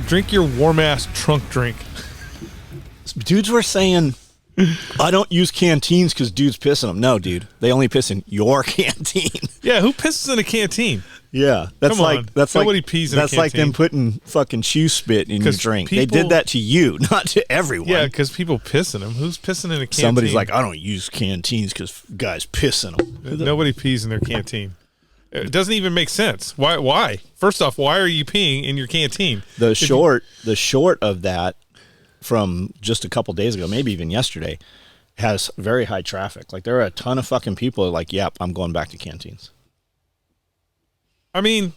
Drink your warm ass trunk drink. Dudes were saying, I don't use canteens because dudes piss in them. No, dude, they only piss in your canteen. Yeah, who pisses in a canteen? Yeah, that's Come on. Nobody pees in a canteen. That's like them putting fucking shoe spit in your drink. They did that to you, not to everyone. Yeah, because people piss in them. Who's pissing in a canteen? Somebody's like, I don't use canteens because guys piss in them. Nobody pees in their canteen. It doesn't even make sense. Why? First off, why are you peeing in your canteen? The short of that from just a couple days ago, maybe even yesterday, has very high traffic. Like, there are a ton of fucking people like, yep, I'm going back to canteens. I mean,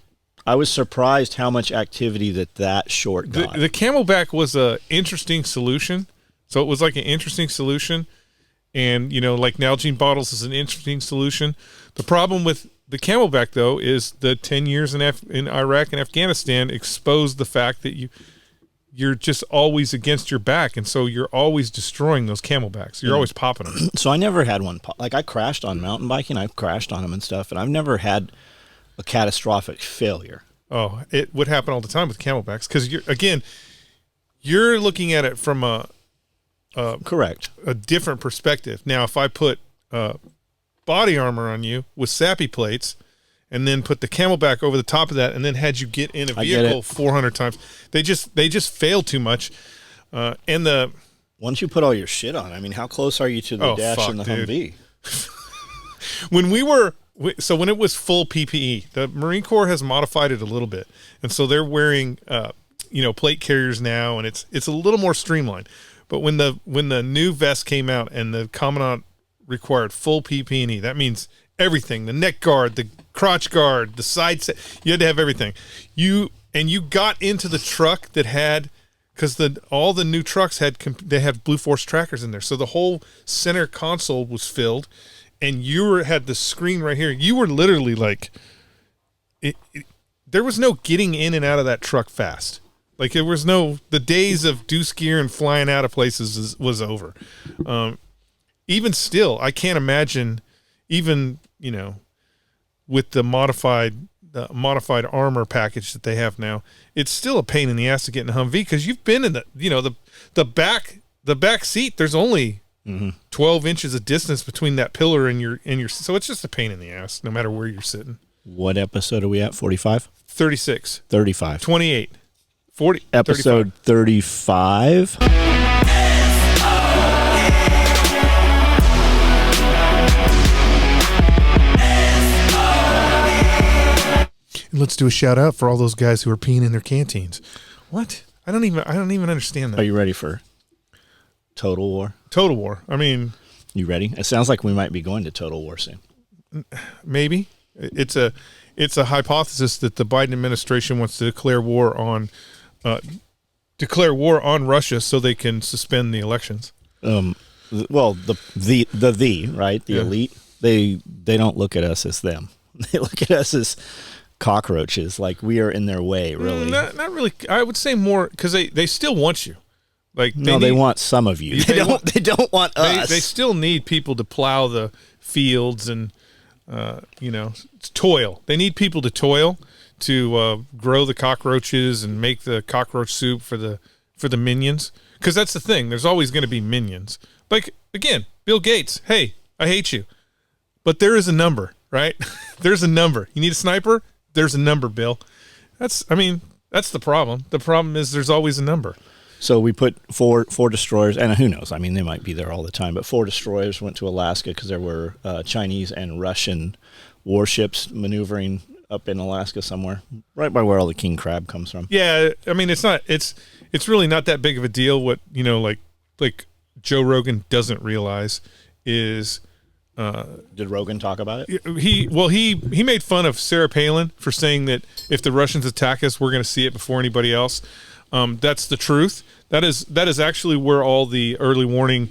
I was surprised how much activity that short got. The Camelback was a interesting solution. So it was like an interesting solution. And, like Nalgene bottles is an interesting solution. The problem with the Camelback, though, is the 10 years in Iraq and Afghanistan exposed the fact that you're just always against your back, and so you're always destroying those Camelbacks. You're always popping them. So I never had one. Like, I crashed on mountain biking. I've crashed on them and stuff, and I've never had a catastrophic failure. Oh, it would happen all the time with Camelbacks because you're looking at it from a different perspective. Now, if I put body armor on you with sappy plates and then put the Camelback over the top of that and then had you get in a vehicle 400 times, they just fail too much. Once you put all your shit on, I mean, how close are you to the dash in the Humvee? When when it was full PPE, the Marine Corps has modified it a little bit, and so they're wearing plate carriers now, and it's a little more streamlined. But when the new vest came out and the Commandant required full PPE, that means everything: the neck guard, the crotch guard, the side set. You had to have everything. You got into the truck that had, because all the new trucks they have Blue Force trackers in there, so the whole center console was filled. And had the screen right here. You were literally like, there was no getting in and out of that truck fast. Like, there was the days of deuce gear and flying out of places was over. Even still, I can't imagine, even, with the modified armor package that they have now, it's still a pain in the ass to get in a Humvee because you've been in the back seat. There's only 12 inches of distance between that pillar and your so it's just a pain in the ass no matter where you're sitting. What episode are we at? 45? 36. 35. 28. 40. Episode 35. And let's do a shout out for all those guys who are peeing in their canteens. What? I don't even understand that. Are you ready for Total War? Total War. I mean, you ready? It sounds like we might be going to Total War soon. Maybe. It's a hypothesis that the Biden administration wants to declare war on Russia so they can suspend the elections. Well, the right, the elite, they don't look at us as them. They look at us as cockroaches, like we are in their way. Really, not really. I would say more because they still want you. Like they want some of you. They don't want us. They still need people to plow the fields and toil. They need people to toil to grow the cockroaches and make the cockroach soup for the minions. Because that's the thing. There's always going to be minions. Like, again, Bill Gates. Hey, I hate you, but there is a number, right? There's a number. You need a sniper? There's a number, Bill. That's the problem. The problem is there's always a number. So we put four destroyers, and who knows? I mean, they might be there all the time, but 4 destroyers went to Alaska because there were Chinese and Russian warships maneuvering up in Alaska somewhere, right by where all the king crab comes from. Yeah, I mean, it's really not that big of a deal. What, like Joe Rogan doesn't realize is... Did Rogan talk about it? He made fun of Sarah Palin for saying that if the Russians attack us, we're going to see it before anybody else. That's the truth. That is actually where all the early warning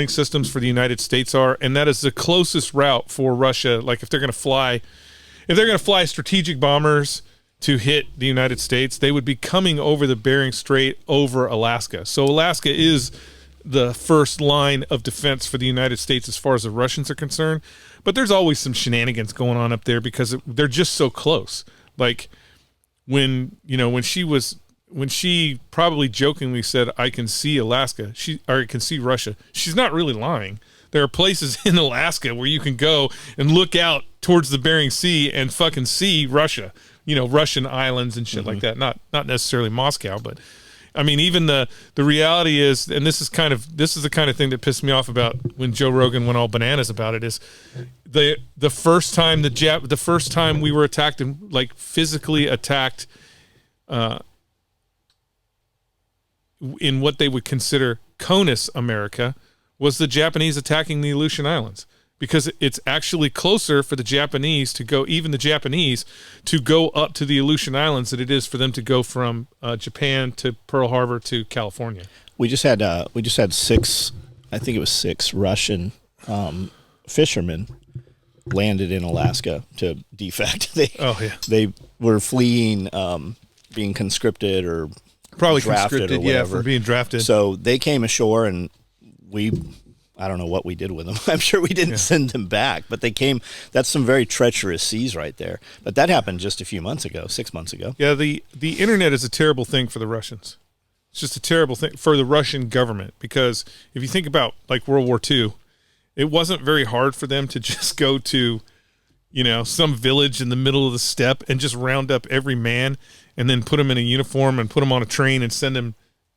systems for the United States are, and that is the closest route for Russia. Like if they're going to fly strategic bombers to hit the United States, they would be coming over the Bering Strait over Alaska. So Alaska is the first line of defense for the United States as far as the Russians are concerned. But there's always some shenanigans going on up there because they're just so close. Like when when she probably jokingly said, "I can see Alaska," or I can see Russia, she's not really lying. There are places in Alaska where you can go and look out towards the Bering Sea and fucking see Russia, Russian islands and shit like that. Not necessarily Moscow, but I mean, even the reality is, and this is the kind of thing that pissed me off about when Joe Rogan went all bananas about it, is the first time we were attacked and like physically attacked in what they would consider CONUS America was the Japanese attacking the Aleutian Islands, because it's actually closer for the Japanese to go up to the Aleutian Islands than it is for them to go from Japan to Pearl Harbor to California. We just had 6, I think it was 6 Russian fishermen landed in Alaska to defect. They were fleeing being conscripted or probably drafted conscripted, or whatever. for being drafted. So they came ashore and I don't know what we did with them. I'm sure we didn't send them back, but they came. That's some very treacherous seas right there. But that happened just a few months ago, 6 months ago. Yeah, the internet is a terrible thing for the Russians. It's just a terrible thing for the Russian government, because if you think about like World War II, it wasn't very hard for them to just go to, some village in the middle of the steppe and just round up every man and then put them in a uniform and put them on a train and send them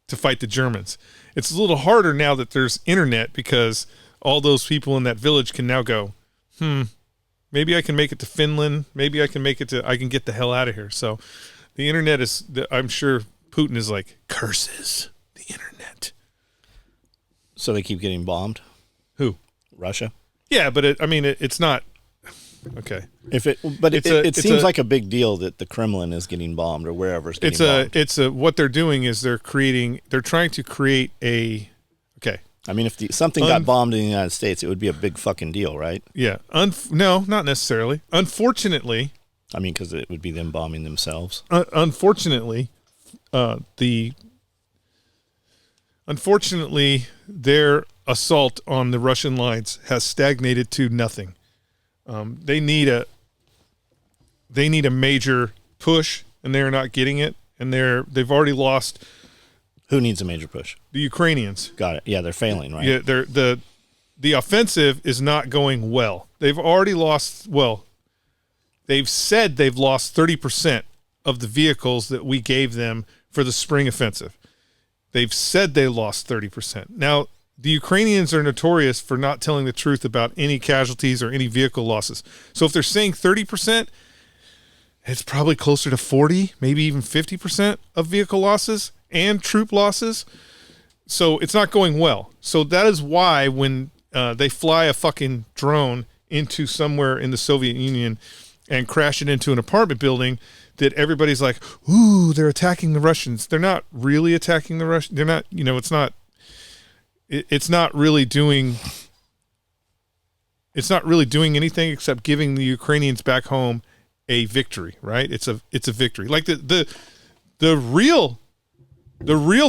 to fight the Germans. It's a little harder now that there's internet, because all those people in that village can now go, maybe I can make it to Finland. Maybe I can get the hell out of here. So the internet I'm sure Putin is like, curses the internet. So they keep getting bombed? Who? Russia? Yeah, but it's not. Okay. It seems like a big deal that the Kremlin is getting bombed or wherever it's getting bombed. What they're doing is they're trying to create a. Okay. I mean, if something got bombed in the United States, it would be a big fucking deal, right? Yeah. No, not necessarily. Unfortunately. I mean, because it would be them bombing themselves. Unfortunately, their assault on the Russian lines has stagnated to nothing. They need a major push, and they're not getting it. And they've already lost. Who needs a major push? The Ukrainians. Got it. Yeah, they're failing, right? Yeah, the offensive is not going well. They've already lost. Well, they've said they've lost 30% of the vehicles that we gave them for the spring offensive. They've said they lost 30%. Now, the Ukrainians are notorious for not telling the truth about any casualties or any vehicle losses. So if they're saying 30%, it's probably closer to 40, maybe even 50% of vehicle losses and troop losses. So it's not going well. So that is why when they fly a fucking drone into somewhere in the Soviet Union and crash it into an apartment building, that everybody's like, ooh, they're attacking the Russians. They're not really attacking the Russians. They're not, it's not really doing anything except giving the Ukrainians back home a victory, right? It's a victory. Like the real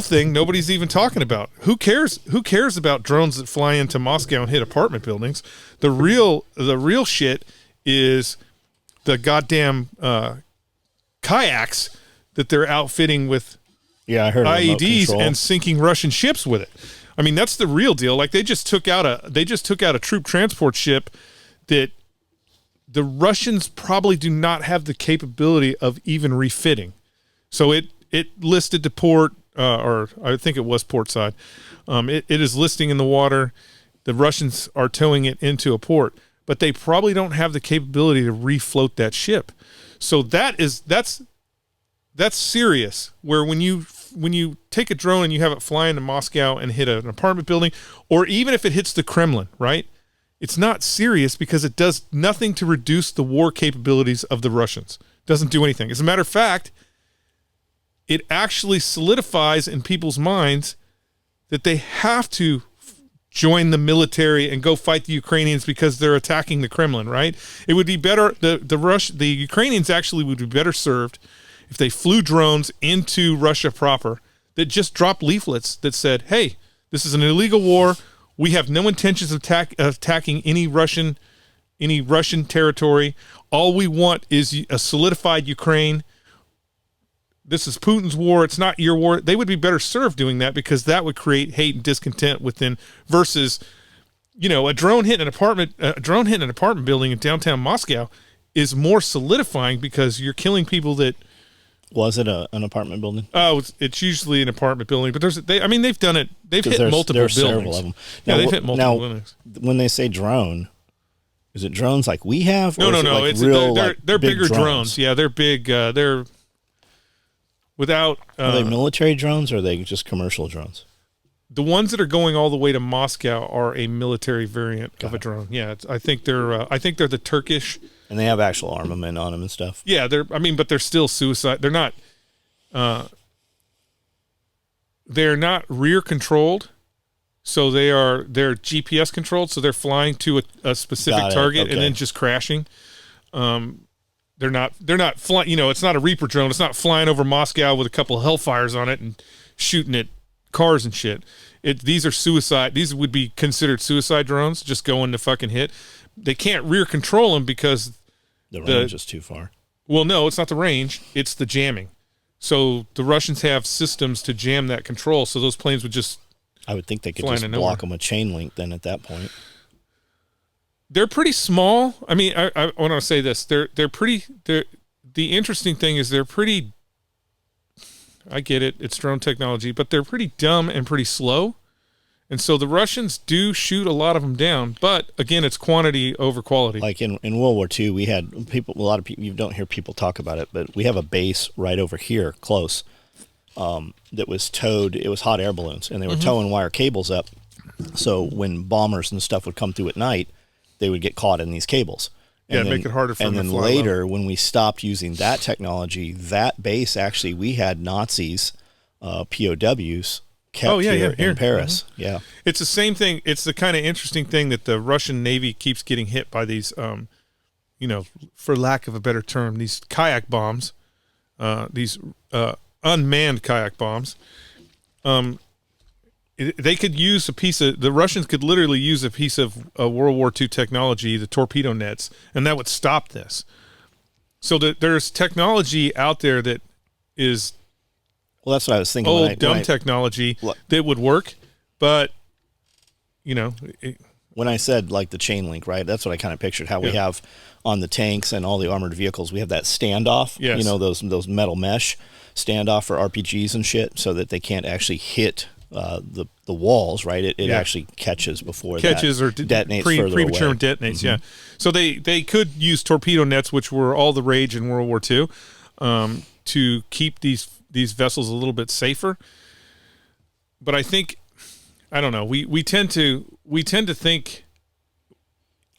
thing nobody's even talking about. Who cares about drones that fly into Moscow and hit apartment buildings? The real shit is the goddamn kayaks that they're outfitting with IEDs and sinking Russian ships with it. I mean, that's the real deal. Like they just took out a troop transport ship that the Russians probably do not have the capability of even refitting. So it listed to port, or I think it was port side. It is listing in the water. The Russians are towing it into a port, but they probably don't have the capability to refloat that ship. So that's serious. Where when you take a drone and you have it fly into Moscow and hit an apartment building, or even if it hits the Kremlin, right? It's not serious because it does nothing to reduce the war capabilities of the Russians. It doesn't do anything. As a matter of fact, it actually solidifies in people's minds that they have to join the military and go fight the Ukrainians because they're attacking the Kremlin, right? It would be better, the Ukrainians actually would be better served if they flew drones into Russia proper that just dropped leaflets that said, hey, this is an illegal war. We have no intentions of attacking any Russian territory. All we want is a solidified Ukraine. this is Putin's war. It's not your war. They would be better served doing that, because that would create hate and discontent within, versus, a drone hitting an apartment building in downtown Moscow is more solidifying, because you're killing people that. Was it an apartment building? Oh, it's usually an apartment building, but they've done it. They've hit multiple buildings. Several of them. They've hit multiple buildings. When they say drone, is it drones like we have? No. They're bigger drones. Yeah, they're big. They're without. Are they military drones, or are they just commercial drones? The ones that are going all the way to Moscow are a military variant of a drone. Yeah, I think they're the Turkish. And they have actual armament on them and stuff. Yeah, but they're still suicide. They're not rear controlled, so they're GPS controlled. So they're flying to a specific target and then just crashing. They're not flying. It's not a Reaper drone. It's not flying over Moscow with a couple of Hellfires on it and shooting at cars and shit. These are suicide. These would be considered suicide drones, just going to fucking hit. They can't rear control them because the range is too far. Well, no, it's not the range. It's the jamming. So the Russians have systems to jam that control. So those planes would just. I would think they could just block them with chain link then at that point. They're pretty small. I mean, I want to say this. They're pretty. The interesting thing is they're pretty. I get it. It's drone technology, but they're pretty dumb and pretty slow. And so the Russians do shoot a lot of them down, but again, it's quantity over quality. Like in World War II, we had a lot of people, you don't hear people talk about it, but we have a base right over here, close, that was towed. It was hot air balloons, and they were towing wire cables up. So when bombers and stuff would come through at night, they would get caught in these cables. And make it harder for them to fly. And then later, when we stopped using that technology, that base actually, we had Nazis, POWs, kept here in Paris. Yeah. It's the same thing. It's the kind of interesting thing that the Russian Navy keeps getting hit by these, for lack of a better term, these kayak bombs, these unmanned kayak bombs. They could use the Russians could literally use a piece of World War II technology, the torpedo nets, and that would stop this. So there's technology out there that is well, that's what I was thinking. Old, dumb technology that would work, but, when I said, like, the chain link, right, that's what I kind of pictured, how we have on the tanks and all the armored vehicles, we have that standoff, those metal mesh standoff for RPGs and shit, so that they can't actually hit the walls, right? It actually catches before or detonates further premature away. Detonates, yeah. So they could use torpedo nets, which were all the rage in World War II, to keep these vessels a little bit safer. But I think, I don't know, we tend to think.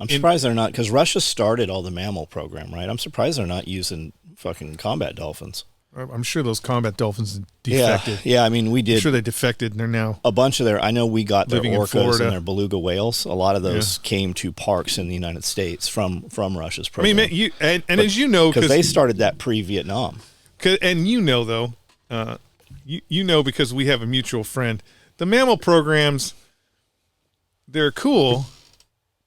I'm surprised they're not, because Russia started all the Mammal program, right? I'm surprised they're not using fucking combat dolphins. I'm sure those combat dolphins defected. Yeah, I mean, we did. I'm sure they defected, and they're now a bunch of I know we got their orcas and their beluga whales. A lot of those came to parks in the United States from Russia's program. I mean, as you know, because they started that pre-Vietnam. And though, because we have a mutual friend, the Mammal programs, they're cool,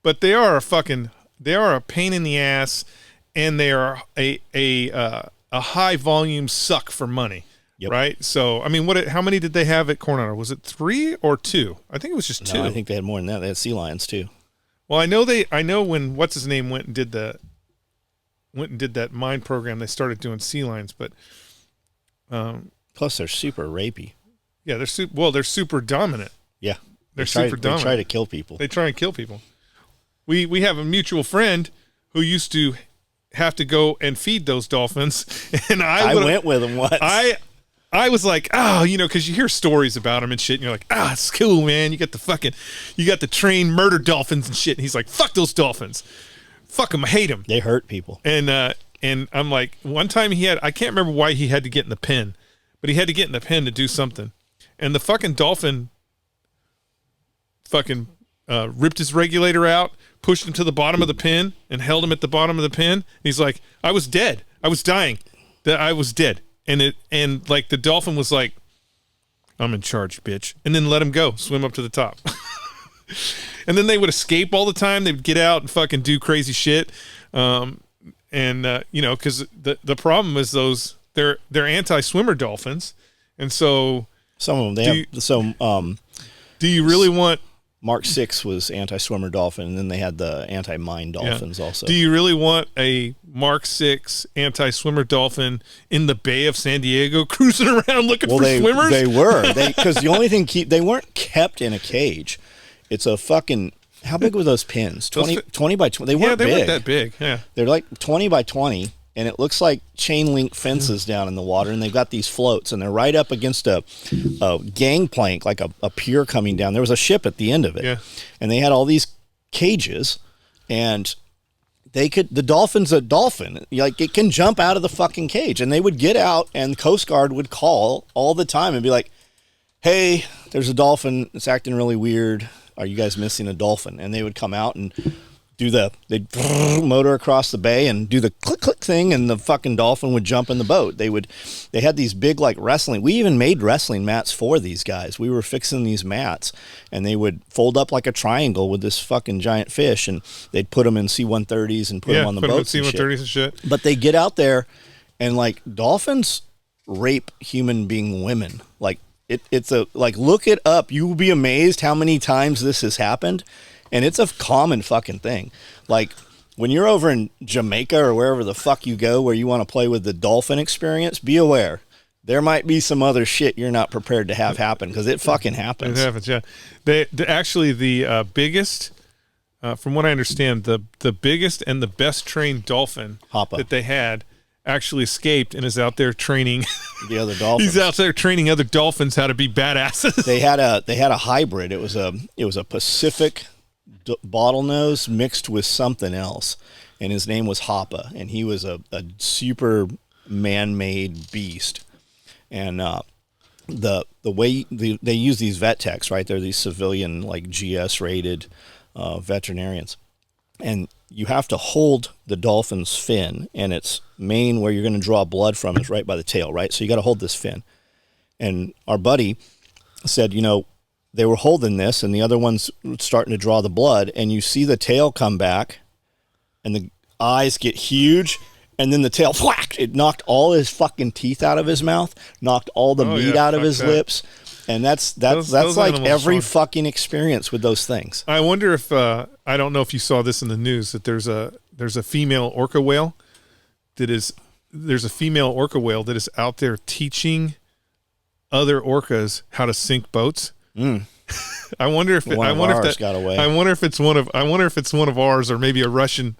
but they are a pain in the ass, and they are a high volume suck for money. Yep. Right? So, I mean, how many did they have at Coronado? Was it 3 or 2? I think it was just 2. I think they had more than that. They had sea lions too. Well, I know when what's his name went and did that mine program, they started doing sea lions, but plus they're super rapey. Yeah, they're super dominant. Yeah. They're super dominant. They try to kill people. They try and kill people. We have a mutual friend who used to have to go and feed those dolphins, and I went with them once. I was like, because you hear stories about them and shit, and you're like, it's cool, man. You got the trained murder dolphins and shit. And he's like, fuck those dolphins, fuck them, I hate them. They hurt people. And I'm like, one time I can't remember why he had to get in the pen, but he had to get in the pen to do something, and the fucking dolphin ripped his regulator out, pushed him to the bottom of the pen, and held him at the bottom of the pen. And he's like, I was dead. I was dying. I was dead. And the dolphin was like, I'm in charge, bitch. And then let him go, swim up to the top. And then they would escape all the time. They would get out and fucking do crazy shit. Because the problem is those they're anti-swimmer dolphins, and so some of them they have. So, do you really want? Mark 6 was anti-swimmer dolphin, and then they had the anti-mine dolphins also. Do you really want a Mark 6 anti-swimmer dolphin in the Bay of San Diego cruising around looking for swimmers? They were. Because the only thing they weren't kept in a cage. It's a fucking, how big were those pins? 20 by 20. They weren't big. Yeah, they weren't that big. Yeah. They're like 20 by 20, and it looks like chain link fences down in the water, and they've got these floats, and they're right up against a gangplank, like a pier coming down. There was a ship at the end of it, yeah. And they had all these cages, and the dolphin's a dolphin. Like, it can jump out of the fucking cage, and they would get out, and Coast Guard would call all the time and be like, hey, there's a dolphin. It's acting really weird. Are you guys missing a dolphin? And they would come out and they'd motor across the bay and do the click click thing, and the fucking dolphin would jump in the boat. They had these big, like, wrestling. We even made wrestling mats for these guys. We were fixing these mats, and they would fold up like a triangle with this fucking giant fish, and they'd put them in C-130s and put them on the boats and C-130s and shit. But they get out there, and, like, dolphins rape human being women. Like, it's look it up. You will be amazed how many times this has happened. And it's a common fucking thing. Like, when you're over in Jamaica or wherever the fuck you go where you want to play with the dolphin experience, be aware. There might be some other shit you're not prepared to have happen, because it fucking happens. It happens, yeah. The biggest, from what I understand, the biggest and the best trained dolphin that they had actually escaped and is out there training the other dolphins. He's out there training other dolphins how to be badasses. They had a hybrid. It was a Pacific bottlenose mixed with something else, and his name was Hoppa, and he was a super man-made beast. And the way they use these vet techs, right? They're these civilian, like, GS rated veterinarians, and you have to hold the dolphin's fin, and its main, where you're going to draw blood from, is right by the tail, right? So you got to hold this fin. And our buddy said, they were holding this, and the other one's starting to draw the blood, and you see the tail come back, and the eyes get huge, and then the tail, whack! It knocked all his fucking teeth out of his mouth, knocked all the meat out of his lips, and that's like every fucking experience with those things. I wonder if I don't know if you saw this in the news, that there's a female orca whale there's a female orca whale that is out there teaching other orcas how to sink boats. I wonder if it's one of ours, or maybe a Russian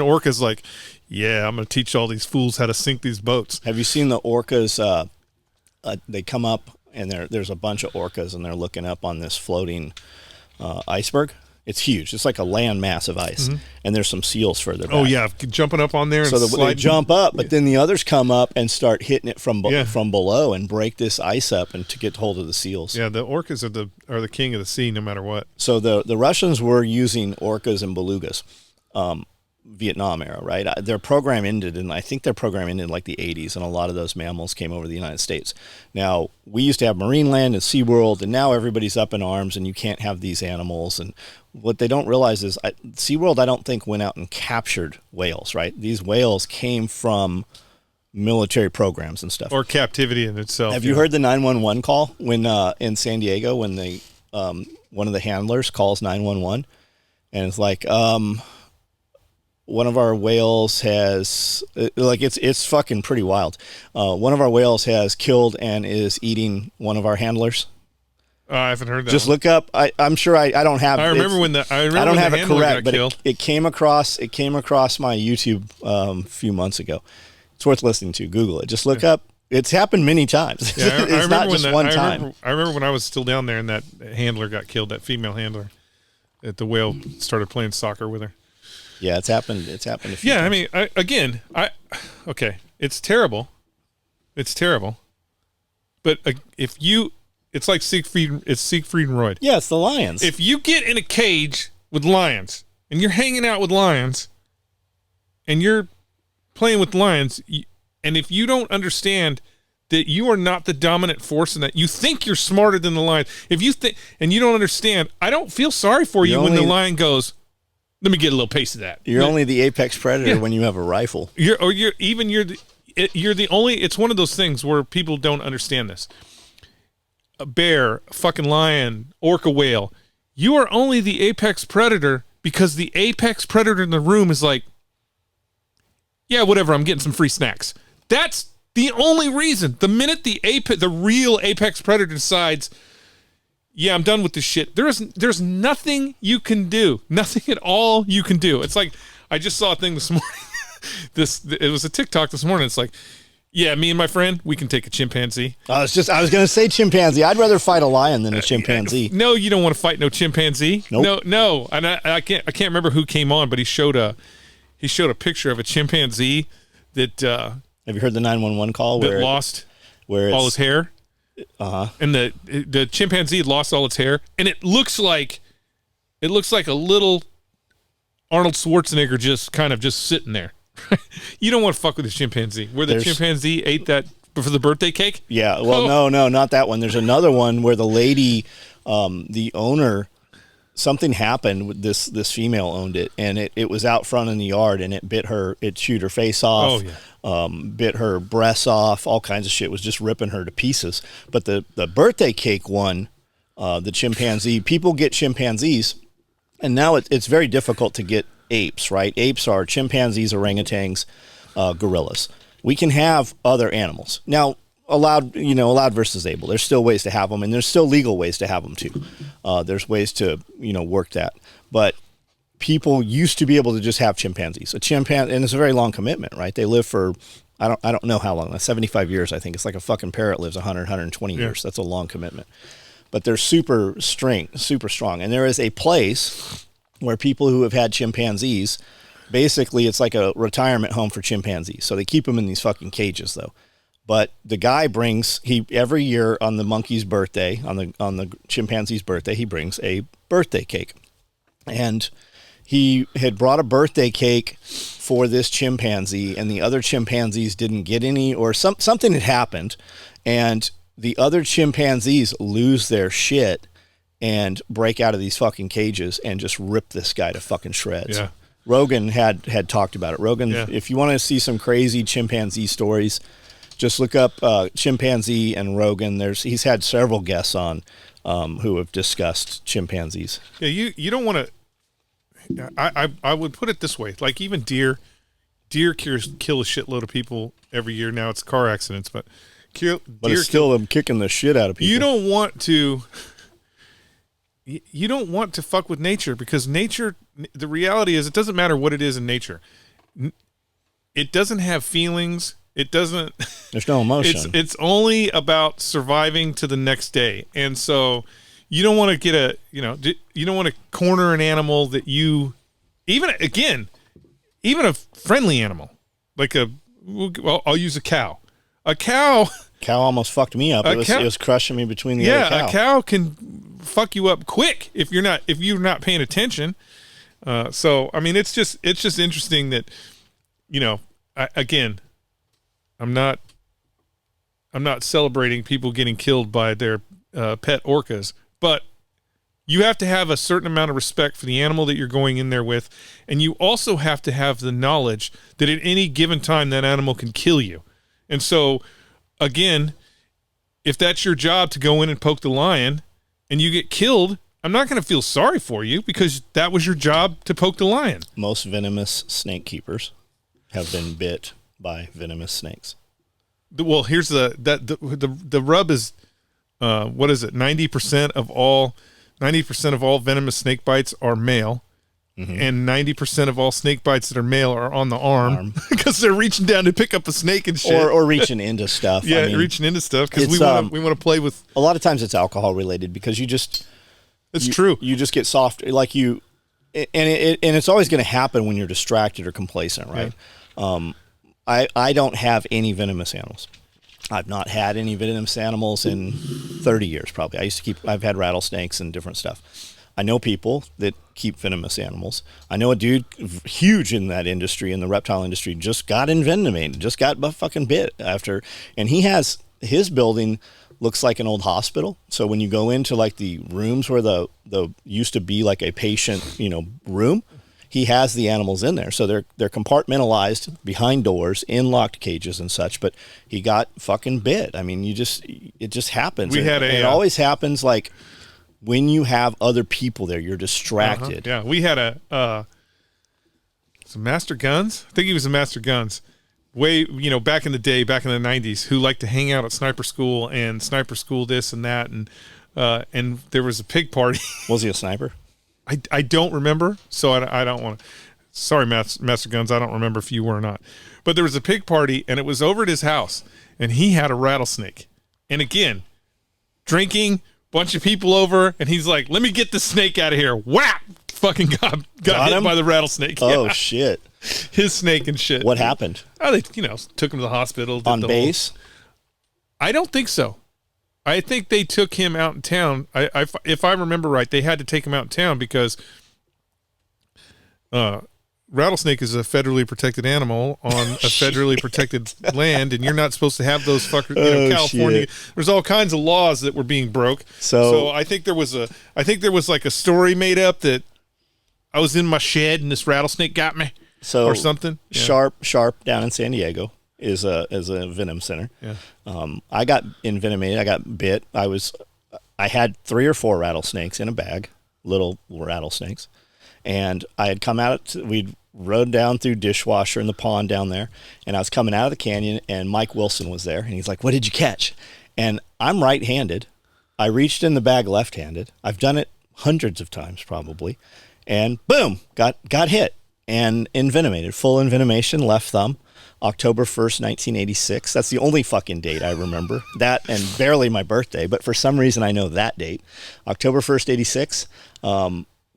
orca's like, yeah, I'm gonna teach all these fools how to sink these boats. Have you seen the orcas? They come up, and there's a bunch of orcas, and they're looking up on this floating iceberg. It's huge. It's like a land mass of ice, and there's some seals further back. Oh yeah, jumping up on there. So they jump up, but then the others come up and start hitting it from below and break this ice up, and to get hold of the seals. Yeah, the orcas are the king of the sea, no matter what. So the Russians were using orcas and belugas, Vietnam era, right? Their program ended, and I think their program ended in like the 80s, and a lot of those mammals came over to the United States. Now, we used to have Marineland and SeaWorld, and now everybody's up in arms, and you can't have these animals. And what they don't realize is SeaWorld, I don't think, went out and captured whales, right? These whales came from military programs and stuff. Or captivity in itself. Have you heard the 911 call when in San Diego, when they one of the handlers calls 911, and it's like, one of our whales has, like, it's fucking pretty wild. One of our whales has killed and is eating one of our handlers. I haven't heard that. Just look up. I'm sure I don't have. I remember when I don't have it correct, but it came across my YouTube a few months ago. It's worth listening to. Google it. Just look up. It's happened many times. Yeah, it's not just one time. I remember when I was still down there, and that handler got killed. That female handler, that the whale started playing soccer with her. Yeah, it's happened. It's happened a few times. I mean, okay, it's terrible. It's terrible. But it's like Siegfried and Roy. Yeah, it's the lions. If you get in a cage with lions, and you're hanging out with lions, and you're playing with lions, and if you don't understand that you are not the dominant force in that, you think you're smarter than the lion. If you think, and you don't understand, I don't feel sorry for you when the lion goes, let me get a little piece of that. You're only the apex predator when you have a rifle. You're you're the only. It's one of those things where people don't understand this. A bear, a fucking lion, orca whale. You are only the apex predator because the apex predator in the room is like, yeah, whatever. I'm getting some free snacks. That's the only reason. The minute the real apex predator decides, yeah, I'm done with this shit. There's nothing you can do. Nothing at all you can do. It's like I just saw a thing this morning. It was a TikTok this morning. It's like, yeah, me and my friend, we can take a chimpanzee. I was going to say chimpanzee. I'd rather fight a lion than a chimpanzee. No, you don't want to fight no chimpanzee. Nope. No. And I can't remember who came on, but he showed a picture of a chimpanzee that have you heard the 911 call where lost all his hair? And the chimpanzee had lost all its hair, and it looks like a little Arnold Schwarzenegger just sitting there. You don't want to fuck with the chimpanzee. Where the chimpanzee ate that for the birthday cake? Yeah. Well, no, not that one. There's another one where the lady, the owner, something happened with this female owned it, and it was out front in the yard, and it chewed her face off. Oh, yeah. Bit her breasts off, all kinds of shit. It was just ripping her to pieces. But the birthday cake one, the chimpanzee, people get chimpanzees, and now it's very difficult to get apes, right? Apes are chimpanzees, orangutans, gorillas. We can have other animals. Now, allowed versus able. There's still ways to have them, and there's still legal ways to have them too. There's ways to, work that. But people used to be able to just have chimpanzees. A chimpanzee, and it's a very long commitment, right? They live for, I don't know how long, 75 years, I think. It's like a fucking parrot lives 100, 120 years. That's a long commitment. But they're super strong. And there is a place where people who have had chimpanzees, basically it's like a retirement home for chimpanzees. So they keep them in these fucking cages though. But the guy every year on the monkey's birthday, on the chimpanzee's birthday, he brings a birthday cake. And he had brought a birthday cake for this chimpanzee, and the other chimpanzees didn't get any, or something had happened, and the other chimpanzees lose their shit and break out of these fucking cages and just rip this guy to fucking shreds. Yeah. Rogan had talked about it. Rogan, if you want to see some crazy chimpanzee stories, just look up chimpanzee and Rogan. He's had several guests on who have discussed chimpanzees. Yeah, you don't want to. I would put it this way: like even deer kill a shitload of people every year. Now it's car accidents, but it's still them kicking the shit out of people. You don't want to. You don't want to fuck with nature, because nature, the reality is, it doesn't matter what it is in nature. It doesn't have feelings. It doesn't. There's no emotion. It's only about surviving to the next day. And so you don't want to get you don't want to corner an animal that even a friendly animal, like I'll use a cow. A cow almost fucked me up. It was crushing me between the other cow. A cow can fuck you up quick if you're not paying attention. So I mean, it's just interesting that, I'm not celebrating people getting killed by their pet orcas, but you have to have a certain amount of respect for the animal that you're going in there with, and you also have to have the knowledge that at any given time that animal can kill you. And so, again, if that's your job to go in and poke the lion and you get killed, I'm not going to feel sorry for you, because that was your job to poke the lion. Most venomous snake keepers have been bit by venomous snakes. Well, here's the rub is, what is it? 90% of all venomous snake bites are male. Mm-hmm. And 90% of all snake bites that are male are on the arm. Because they're reaching down to pick up a snake and shit. Or reaching into stuff. Yeah, reaching into stuff, because we want to play with. A lot of times it's alcohol related, because it's true. You just get soft, and it's always going to happen when you're distracted or complacent, right? Yeah. I don't have any venomous animals. I've not had any venomous animals in 30 years, probably. I've had rattlesnakes and different stuff. I know people that keep venomous animals. I know a dude huge in that industry, in the reptile industry, just got envenomated, just got fucking bit after. And his building looks like an old hospital. So when you go into like the rooms where the used to be like a patient, room, he has the animals in there. So they're compartmentalized behind doors in locked cages and such, but he got fucking bit. I mean, it just happens. It always happens like when you have other people there, you're distracted. Yeah, we had some Master Guns. I think he was a Master Guns. Back in the day, back in the 90s, who liked to hang out at sniper school and sniper school this and that, and there was a pig party. Was he a sniper? I don't remember, so I don't want to. Sorry, Master Guns, I don't remember if you were or not. But there was a pig party, and it was over at his house, and he had a rattlesnake. And again, drinking, bunch of people over, and he's like, "Let me get the snake out of here!" Whap! Fucking got hit him by the rattlesnake. Oh yeah. shit! His snake and shit. What happened? Oh, they took him to the hospital. On base? I don't think so. I think they took him out in town. If I remember right, they had to take him out in town because rattlesnake is a federally protected animal on a federally protected land, and you're not supposed to have those fuckers. California. Shit. There's all kinds of laws that were being broke. So I think there was like a story made up that I was in my shed and this rattlesnake got me, or something. Yeah. Sharp down in San Diego is a venom center. Yeah. I got envenomated. I got bit. I had 3 or 4 rattlesnakes in a bag, little rattlesnakes, and I had come out. We'd rode down through Dishwasher in the pond down there, and I was coming out of the canyon, and Mike Wilson was there, and he's like, "What did you catch?" And I'm right-handed. I reached in the bag left-handed. I've done it hundreds of times probably, and boom, got hit and envenomated, full envenomation, left thumb. October 1st, 1986. That's the only fucking date I remember. That and barely my birthday, but for some reason I know that date. October 1st, 86.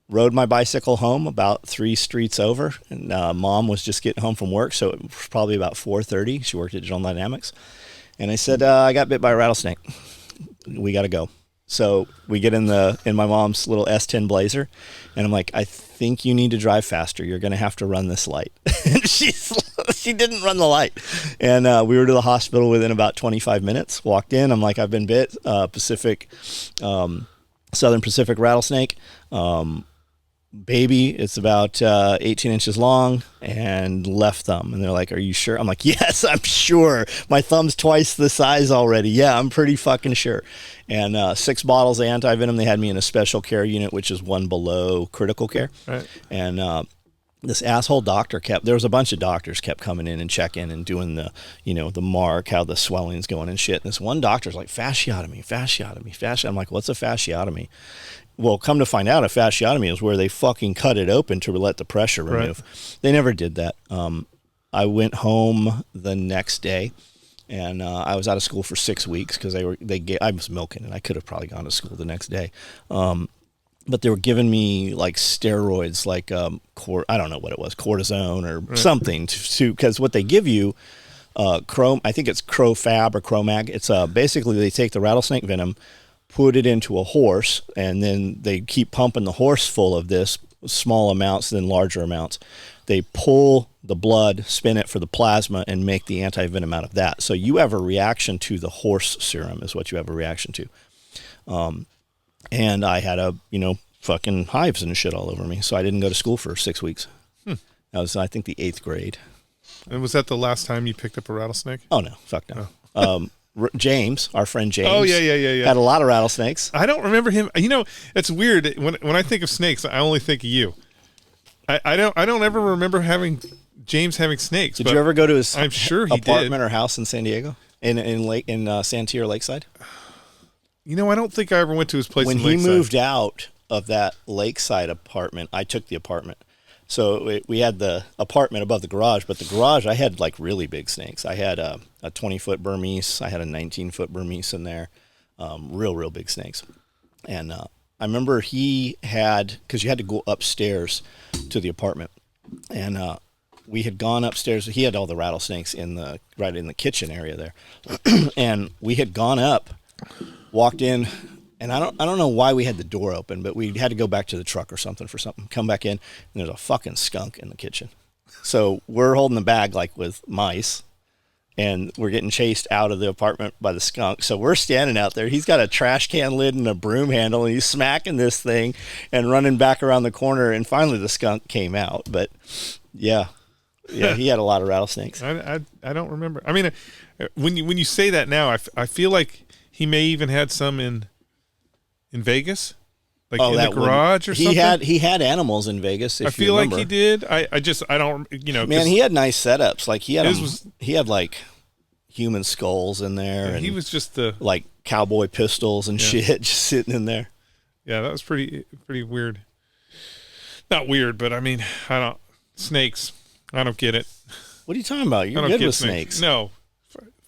Rode my bicycle home about 3 streets over, and Mom was just getting home from work, so it was probably about 4:30. She worked at General Dynamics. And I said, I got bit by a rattlesnake. We got to go. So we get in my mom's little S10 Blazer, and I'm like, I think you need to drive faster. You're going to have to run this light. And she didn't run the light. And we were to the hospital within about 25 minutes. Walked in. I'm like, I've been bit. Southern Pacific rattlesnake. Baby, it's about 18 inches long and left thumb. And they're like, "Are you sure?" I'm like, "Yes, I'm sure. My thumb's twice the size already. Yeah, I'm pretty fucking sure." And 6 bottles of anti-venom. They had me in a special care unit, which is one below critical care. Right. And this asshole doctor there was a bunch of doctors kept coming in and checking and doing the mark, how the swelling's going and shit. And this one doctor's like, fasciotomy. I'm like, "What's a fasciotomy?" Well, come to find out, a fasciotomy is where they fucking cut it open to let the pressure remove. Right. They never did that. I went home the next day, and I was out of school for 6 weeks because I was milking it. I could have probably gone to school the next day. But they were giving me like steroids, like I don't know what it was, cortisone or something, because what they give you, I think it's Crofab or Cromag. It's basically they take the rattlesnake venom, put it into a horse, and then they keep pumping the horse full of this, small amounts, then larger amounts. They pull the blood, spin it for the plasma, and make the anti-venom out of that. So you have a reaction to the horse serum is what you have a reaction to. And I had fucking hives and shit all over me, so I didn't go to school for 6 weeks. That was, I think, the 8th grade. And was that the last time you picked up a rattlesnake? Oh, no. Fuck no. Oh. James, our friend James. Oh, yeah. Had a lot of rattlesnakes. I don't remember him. It's weird. When I think of snakes, I only think of you. I don't ever remember James having snakes. Did you ever go to his I'm sure he apartment or house in San Diego? In Santee or Lakeside? I don't think I ever went to his place when in Lakeside. When he moved out of that Lakeside apartment, I took the apartment. So we had the apartment above the garage, but the garage, I had like really big snakes. I had a 20-foot Burmese. I had a 19-foot Burmese in there. Real big snakes. And I remember he had, because you had to go upstairs to the apartment. And we had gone upstairs. He had all the rattlesnakes right in the kitchen area there. And we had gone up, walked in. And I don't know why we had the door open, but we had to go back to the truck or something for something. Come back in, and there's a fucking skunk in the kitchen. So we're holding the bag like with mice, and we're getting chased out of the apartment by the skunk. So we're standing out there. He's got a trash can lid and a broom handle, and he's smacking this thing and running back around the corner. And finally, the skunk came out. But yeah, he had a lot of rattlesnakes. I don't remember. I mean, when you say that now, I feel like he may even had some in Vegas. Like in the garage or something? He had animals in Vegas, if I feel like he did. I don't, Man, he had nice setups. Like he had like human skulls in there. Yeah, and he was just like cowboy pistols and shit just sitting in there. Yeah, that was pretty weird. Not weird, but I mean, snakes. I don't get it. What are you talking about? You're good with snakes. No.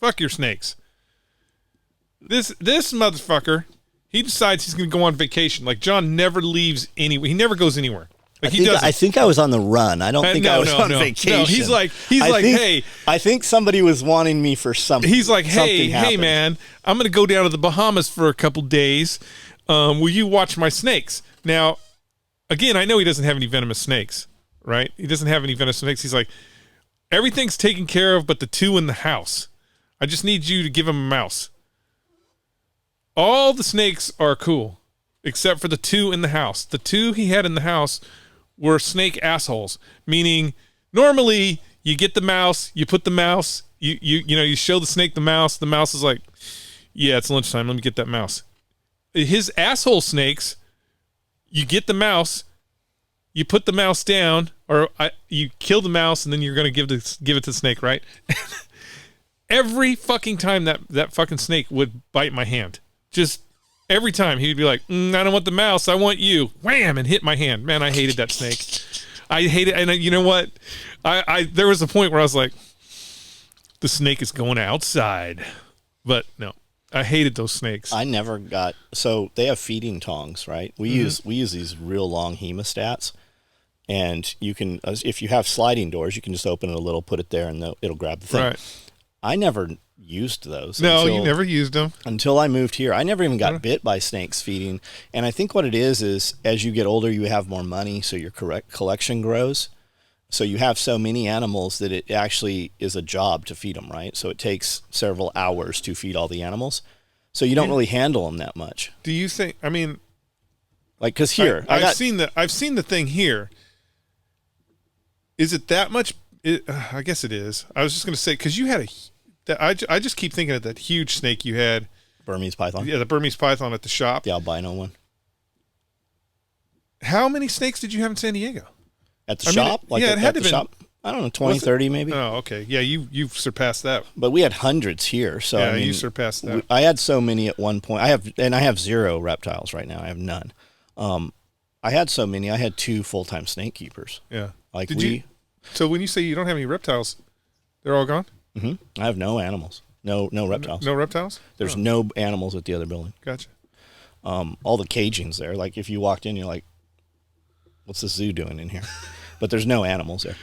Fuck your snakes. This motherfucker, he decides he's going to go on vacation. Like, John never leaves anywhere. He never goes anywhere. Like, I think I was on the run. I don't think I was on vacation. No, he's like, hey. I think somebody was wanting me for something. He's like, hey, man, I'm going to go down to the Bahamas for a couple days. Will you watch my snakes? Now, again, I know he doesn't have any venomous snakes, right? He doesn't have any venomous snakes. He's like, everything's taken care of but the 2 in the house. I just need you to give him a mouse. All the snakes are cool, except for the 2 in the house. The 2 he had in the house were snake assholes, meaning normally you get the mouse, you put the mouse, you show the snake the mouse is like, yeah, it's lunchtime, let me get that mouse. His asshole snakes, you get the mouse, you put the mouse down, or you kill the mouse, and then you're going to give it to the snake, right? Every fucking time that fucking snake would bite my hand. Just every time he'd be like, I don't want the mouse, I want you. Wham! And hit my hand. Man, I hated that snake. I hated, and you know what? There was a point where I was like, the snake is going outside. But no, I hated those snakes. I never got, so they have feeding tongs, right? We use these real long hemostats, and you can, if you have sliding doors, you can just open it a little, put it there, and it'll grab the thing. Right. I never used those. No, you never used them. Until I moved here. I never even got bit by snakes feeding. And I think what it is as you get older, you have more money, so your collection grows. So you have so many animals that it actually is a job to feed them, right? So it takes several hours to feed all the animals. So you don't really handle them that much. Do you think, I mean... Like, because here... I've seen the thing here. Is it that much? I guess it is. I was just going to say, because you had I just keep thinking of that huge snake you had. Burmese python? Yeah, the Burmese python at the shop. The albino one. How many snakes did you have in San Diego? At the shop? It had to be. Shop? I don't know, 20, 30 maybe. Oh, okay. Yeah, you've surpassed that. But we had hundreds here. So yeah, I mean, you surpassed that. I had so many at one point. I have 0 reptiles right now. I have none. I had so many. I had 2 full-time snake keepers. Yeah. Like So when you say you don't have any reptiles, they're all gone? Mm-hmm. I have no animals. No reptiles. No reptiles? There's no animals at the other building. Gotcha. All the caging's there. Like if you walked in, you're like, what's the zoo doing in here? But there's no animals there.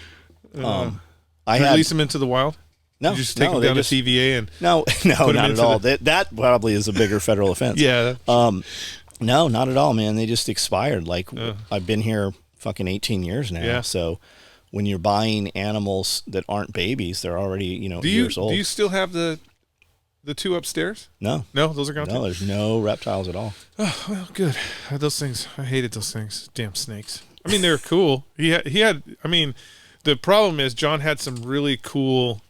Release them into the wild? No. You just take them down to TVA and No, not at all. That probably is a bigger federal offense. Yeah. No, not at all, man. They just expired. Like I've been here fucking 18 years now. Yeah. So when you're buying animals that aren't babies, they're already, years old. Do you still have the 2 upstairs? No. No, those are gone too? No, there's no reptiles at all. Oh, well, good. Those things, I hated those things. Damn snakes. I mean, they were cool. He had, I mean, the problem is John had some really cool,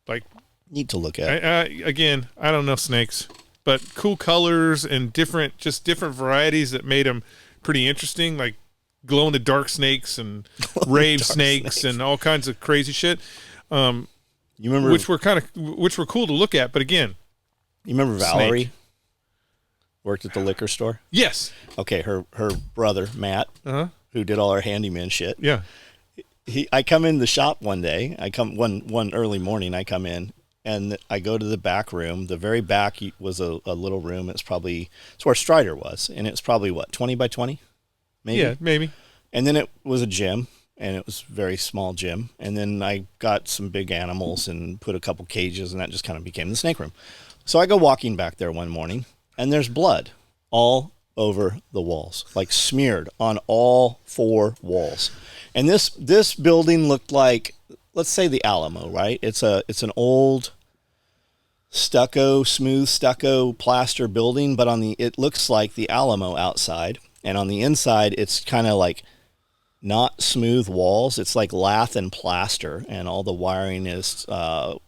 like... Need to look at. Again, I don't know snakes, but cool colors and different varieties that made them pretty interesting, like glow-in-the-dark snakes and rave snakes and all kinds of crazy shit. You remember which were cool to look at, but again, you remember Valerie worked at the liquor store? Yes. Okay, her brother Matt, who did all our handyman shit. Yeah. I come in the shop one day. I come one early morning. I come in and I go to the back room. The very back was a little room. It's where Strider was, and it's probably what 20 by 20. Maybe. Yeah, maybe. And then it was a gym, and it was a very small gym. And then I got some big animals and put a couple cages, and that just kind of became the snake room. So I go walking back there one morning, and there's blood all over the walls, like smeared on all 4 walls. And this building looked like let's say the Alamo, right? It's an old smooth stucco plaster building, but it looks like the Alamo outside, and on the inside it's kind of like not smooth walls. It's like lath and plaster, and all the wiring is cloth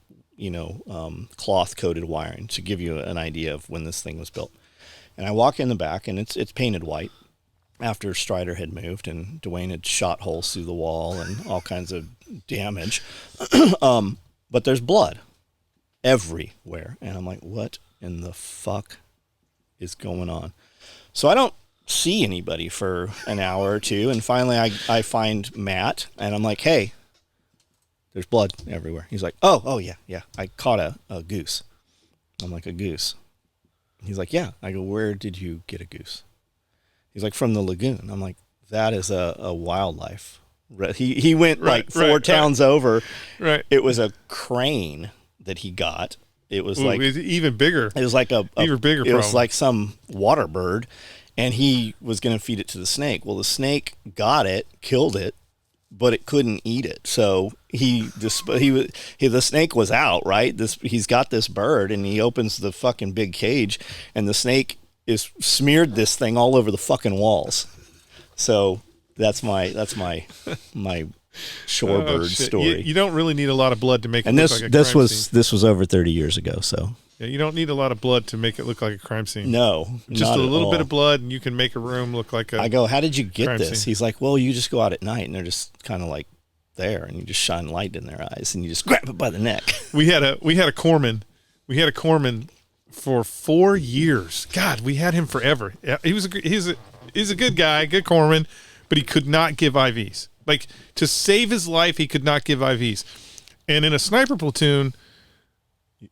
coated wiring, to give you an idea of when this thing was built. And I walk in the back, and it's painted white after Strider had moved and Dwayne had shot holes through the wall and all kinds of damage. But there's blood everywhere. And I'm like, what in the fuck is going on? So I don't see anybody for an hour or two. And finally I find Matt, and I'm like, hey, there's blood everywhere. He's like, oh yeah. I caught a goose. I'm like, a goose? He's like, yeah. I go, where did you get a goose? He's like, from the lagoon. I'm like, that is a wildlife. He went like four towns over. Right. It was a crane that he got. It was like it was even bigger. It was like even bigger. It was like some water bird, and he was going to feed it to the snake. Well, the snake got it, killed it, but it couldn't eat it. So the snake was out, right? He's got this bird, and he opens the fucking big cage, and the snake is smeared this thing all over the fucking walls. So that's my shorebird story. You don't really need a lot of blood to make it look like a crime scene. This was over 30 years ago, so. Yeah, you don't need a lot of blood to make it look like a crime scene. No, just a little bit of blood, and you can make a room look like a. I go, how did you get this? Scene. He's like, well, you just go out at night, and they're just kind of like there, and you just shine light in their eyes, and you just grab it by the neck. We had a corpsman. We had a corpsman for 4 years. God, we had him forever. He's a good guy, good corpsman, but he could not give IVs. Like, to save his life, he could not give IVs. And in a sniper platoon,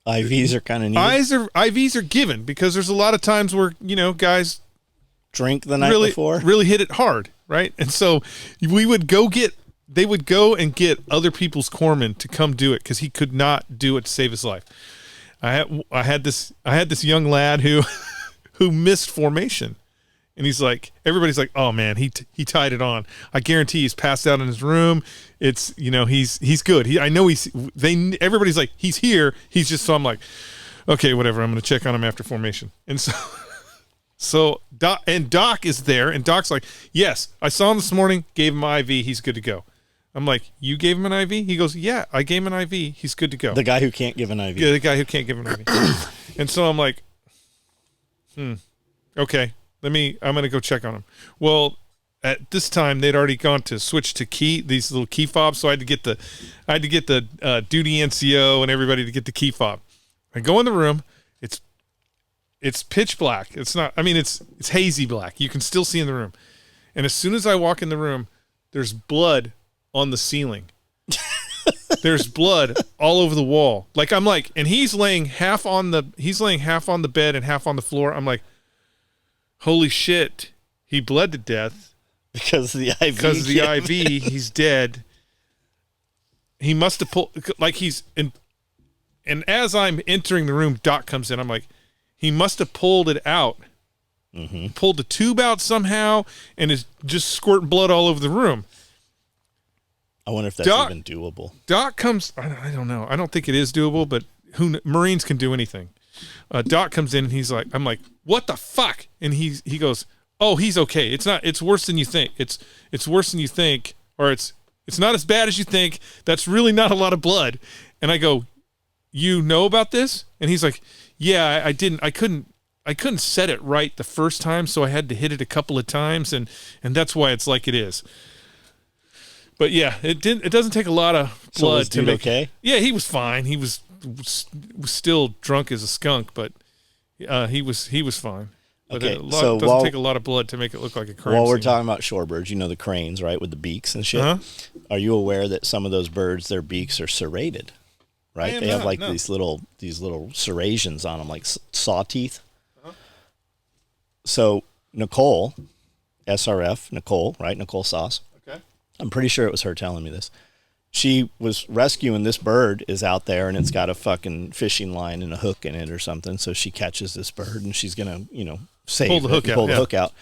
IVs are kind of neat. IVs are given because there's a lot of times where, guys drink the night before. Really hit it hard, right? And so they would go and get other people's corpsmen to come do it because he could not do it to save his life. I had this young lad who missed formation. And he's like, everybody's like, oh man, he tied it on. I guarantee he's passed out in his room. It's, he's good. Everybody's like, he's here. He's just, so I'm like, okay, whatever. I'm going to check on him after formation. And so Doc is there, and Doc's like, yes, I saw him this morning, gave him an IV. He's good to go. I'm like, you gave him an IV? He goes, yeah, I gave him an IV. He's good to go. The guy who can't give an IV. Yeah, the guy who can't give an IV. And so I'm like, okay. I'm going to go check on him. Well, at this time they'd already gone to switch to these little key fobs. So I had to get the duty NCO and everybody to get the key fob. I go in the room. It's pitch black. It's not, it's hazy black. You can still see in the room. And as soon as I walk in the room, there's blood on the ceiling. There's blood all over the wall. And he's laying half on the bed and half on the floor. I'm like, holy shit, he bled to death. Because of the IV. Because of the IV, he's dead. He must have pulled, and as I'm entering the room, Doc comes in. I'm like, he must have pulled it out. Mm-hmm. Pulled the tube out somehow, and is just squirting blood all over the room. I wonder if that's even doable. Doc comes, I don't know. I don't think it is doable, but Marines can do anything. Doc comes in and he's like, I'm like, what the fuck? And he goes, oh, he's okay. It's worse than you think. It's worse than you think, or it's not as bad as you think. That's really not a lot of blood. And I go, you know about this? And he's like, yeah, I didn't. I couldn't set it right the first time, so I had to hit it a couple of times, and that's why it's like it is. But yeah, it doesn't take a lot of blood to make. Okay? Yeah, he was fine. He was still drunk as a skunk, but he was fine. But okay, it doesn't take a lot of blood to make it look like a crime While we're scene. talking about shorebirds, the cranes, right, with the beaks and shit. Uh-huh. Are you aware that some of those birds, their beaks are serrated? Right, they have these little serrations on them, like saw teeth. Uh-huh. So Nicole, SRF, right, Nicole Sauce. Okay. I'm pretty sure it was her telling me this. She was rescuing this bird, is out there, and it's got a fucking fishing line and a hook in it or something. So she catches this bird, and she's gonna, pull the hook out,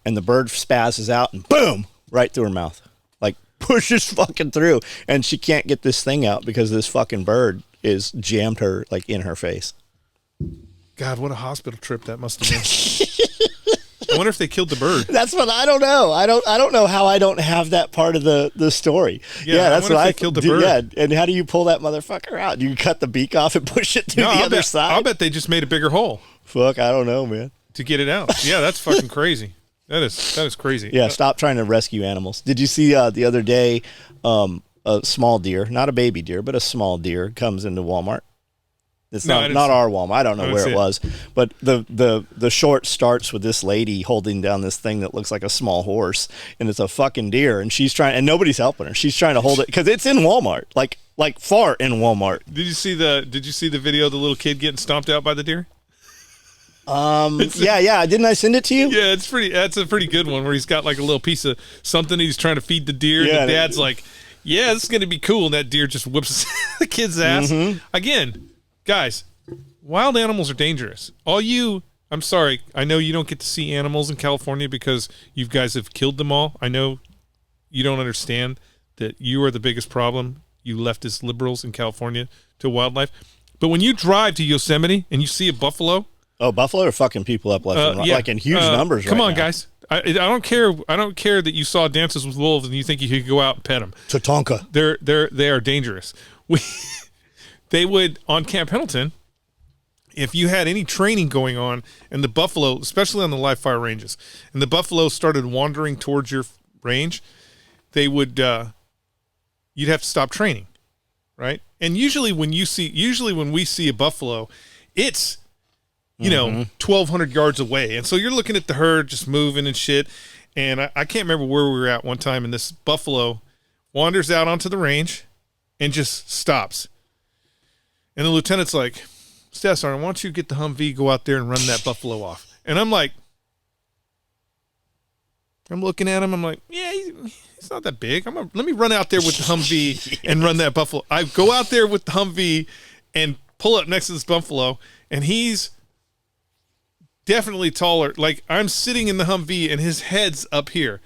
and the bird spazzes out, and boom, right through her mouth, like pushes fucking through, and she can't get this thing out because this fucking bird is jammed her like in her face. God, what a hospital trip that must have been. I wonder if they killed the bird. That's what I don't know. I don't know how I don't have that part of the story. Yeah, that's what I killed the bird. Yeah, and how do you pull that motherfucker out? Do you cut the beak off and push it to the other side? I'll bet they just made a bigger hole. Fuck, I don't know, man. To get it out. Yeah, that's fucking crazy. That is crazy. Yeah, stop trying to rescue animals. Did you see the other day a small deer, not a baby deer, but a small deer comes into Walmart? It's not our Walmart. I don't know where it was, but the short starts with this lady holding down this thing that looks like a small horse, and it's a fucking deer, and she's trying, and nobody's helping her. She's trying to hold it because it's in Walmart, like far in Walmart. Did you see the video of the little kid getting stomped out by the deer? Yeah. Didn't I send it to you? Yeah, that's a pretty good one where he's got like a little piece of something he's trying to feed the deer, and the dad's like, "Yeah, this is gonna be cool," and that deer just whips the kid's ass again. Guys, wild animals are dangerous. I'm sorry, I know you don't get to see animals in California because you guys have killed them all. I know you don't understand that you are the biggest problem, you leftist liberals in California, to wildlife. But when you drive to Yosemite and you see a buffalo... Oh, buffalo are fucking people up left and right, like in huge numbers Come right on, now. guys. I don't care. I don't care that you saw Dances with Wolves and you think you could go out and pet them. Tatanka. They are dangerous. They would, on Camp Pendleton, if you had any training going on and the buffalo, especially on the live fire ranges, and the buffalo started wandering towards your range, they would, you'd have to stop training, right? And usually when we see a buffalo, it's, 1,200 yards away. And so you're looking at the herd just moving and shit. And I can't remember where we were at one time, and this buffalo wanders out onto the range and just stops. And the lieutenant's like, Staff Sergeant, why don't you get the Humvee, go out there and run that buffalo off? And I'm like, I'm looking at him. I'm like, yeah, he's not that big. Let me run out there with the Humvee and run that buffalo. I go out there with the Humvee and pull up next to this buffalo, and he's definitely taller. Like, I'm sitting in the Humvee, and his head's up here.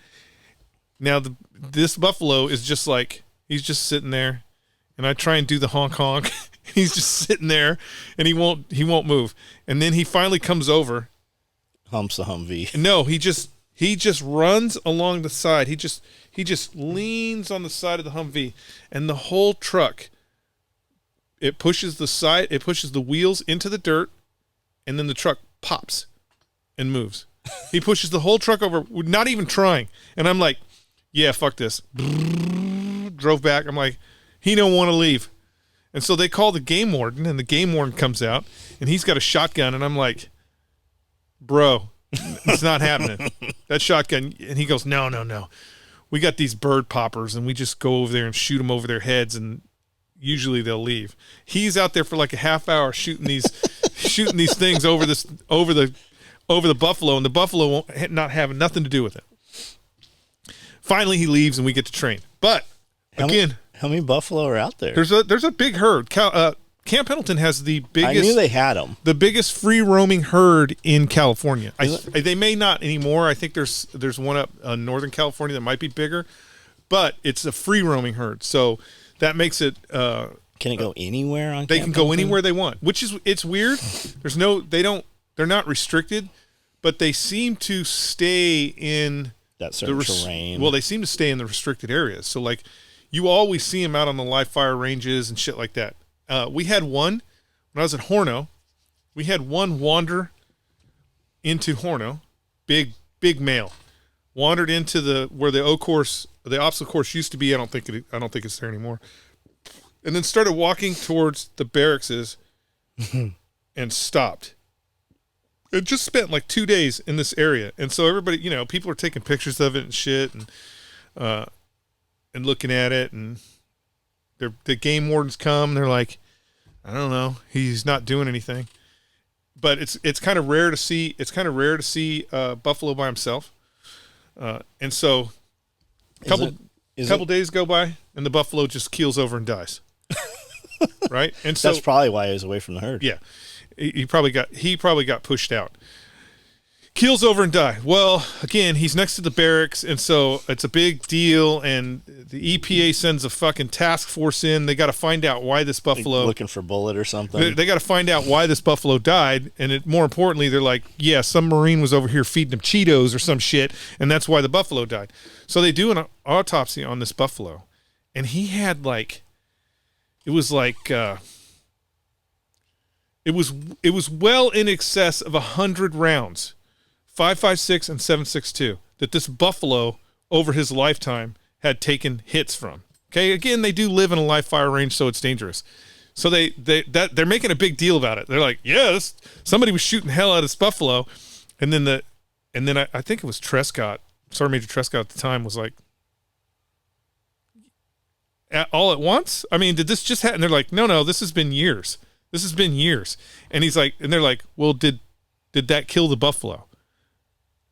Now, this buffalo is just like, he's just sitting there, and I try and do the honk honk. He's just sitting there, and he won't move. And then he finally comes over, humps the Humvee. No, he just runs along the side. He just leans on the side of the Humvee, and the whole truck, it pushes the wheels into the dirt, and then the truck pops and moves. He pushes the whole truck over, not even trying. And I'm like, yeah, fuck this. Drove back. I'm like, he don't want to leave. And so they call the game warden, and the game warden comes out, and he's got a shotgun, and I'm like, bro, it's not happening. That shotgun. And he goes, no. We got these bird poppers, and we just go over there and shoot them over their heads, and usually they'll leave. He's out there for like a half hour shooting these things over the buffalo, and the buffalo won't not have nothing to do with it. Finally, he leaves, and we get to train. But again, how many buffalo are out there? There's a big herd. Camp Pendleton has the biggest. I knew they had them. The biggest free roaming herd in California. They may not anymore. I think there's one up in Northern California that might be bigger, but it's a free roaming herd. So that makes it. Can it go anywhere on? They can go anywhere they want, which is it's weird. They're not restricted, but they seem to stay in that certain terrain. Well, they seem to stay in the restricted areas. So like, you always see them out on the live fire ranges and shit like that. We had one when I was at Horno. We had one wander into Horno, big male, wandered into where the obstacle course used to be. I don't think it's there anymore. And then started walking towards the barracks and stopped. It just spent like 2 days in this area, and so everybody, people are taking pictures of it and shit, and looking at it, and the game wardens come. They're like, I don't know, he's not doing anything. But it's kind of rare to see. It's kind of rare to see buffalo by himself. And so, a couple days go by, and the buffalo just keels over and dies. Right, and so that's probably why he was away from the herd. Yeah, he probably got pushed out. keels over and die. Well, again, he's next to the barracks, and so it's a big deal, and the EPA sends a fucking task force in. They got to find out why this buffalo... Looking for bullet or something. They got to find out why this buffalo died, and more importantly, they're like, yeah, some Marine was over here feeding him Cheetos or some shit, and that's why the buffalo died. So they do an autopsy on this buffalo, and he had like... It was well in excess of 100 rounds, 5.56 and 7.62, that this buffalo over his lifetime had taken hits from. Okay, again, they do live in a live fire range, so it's dangerous. So they're making a big deal about it. They're like, yeah, somebody was shooting hell out of this buffalo, and then I think it was Trescott, Sergeant Major Trescott at the time, was like, all at once? I mean, did this just happen? And they're like, no, this has been years. This has been years. And he's like, and they're like, well, did that kill the buffalo?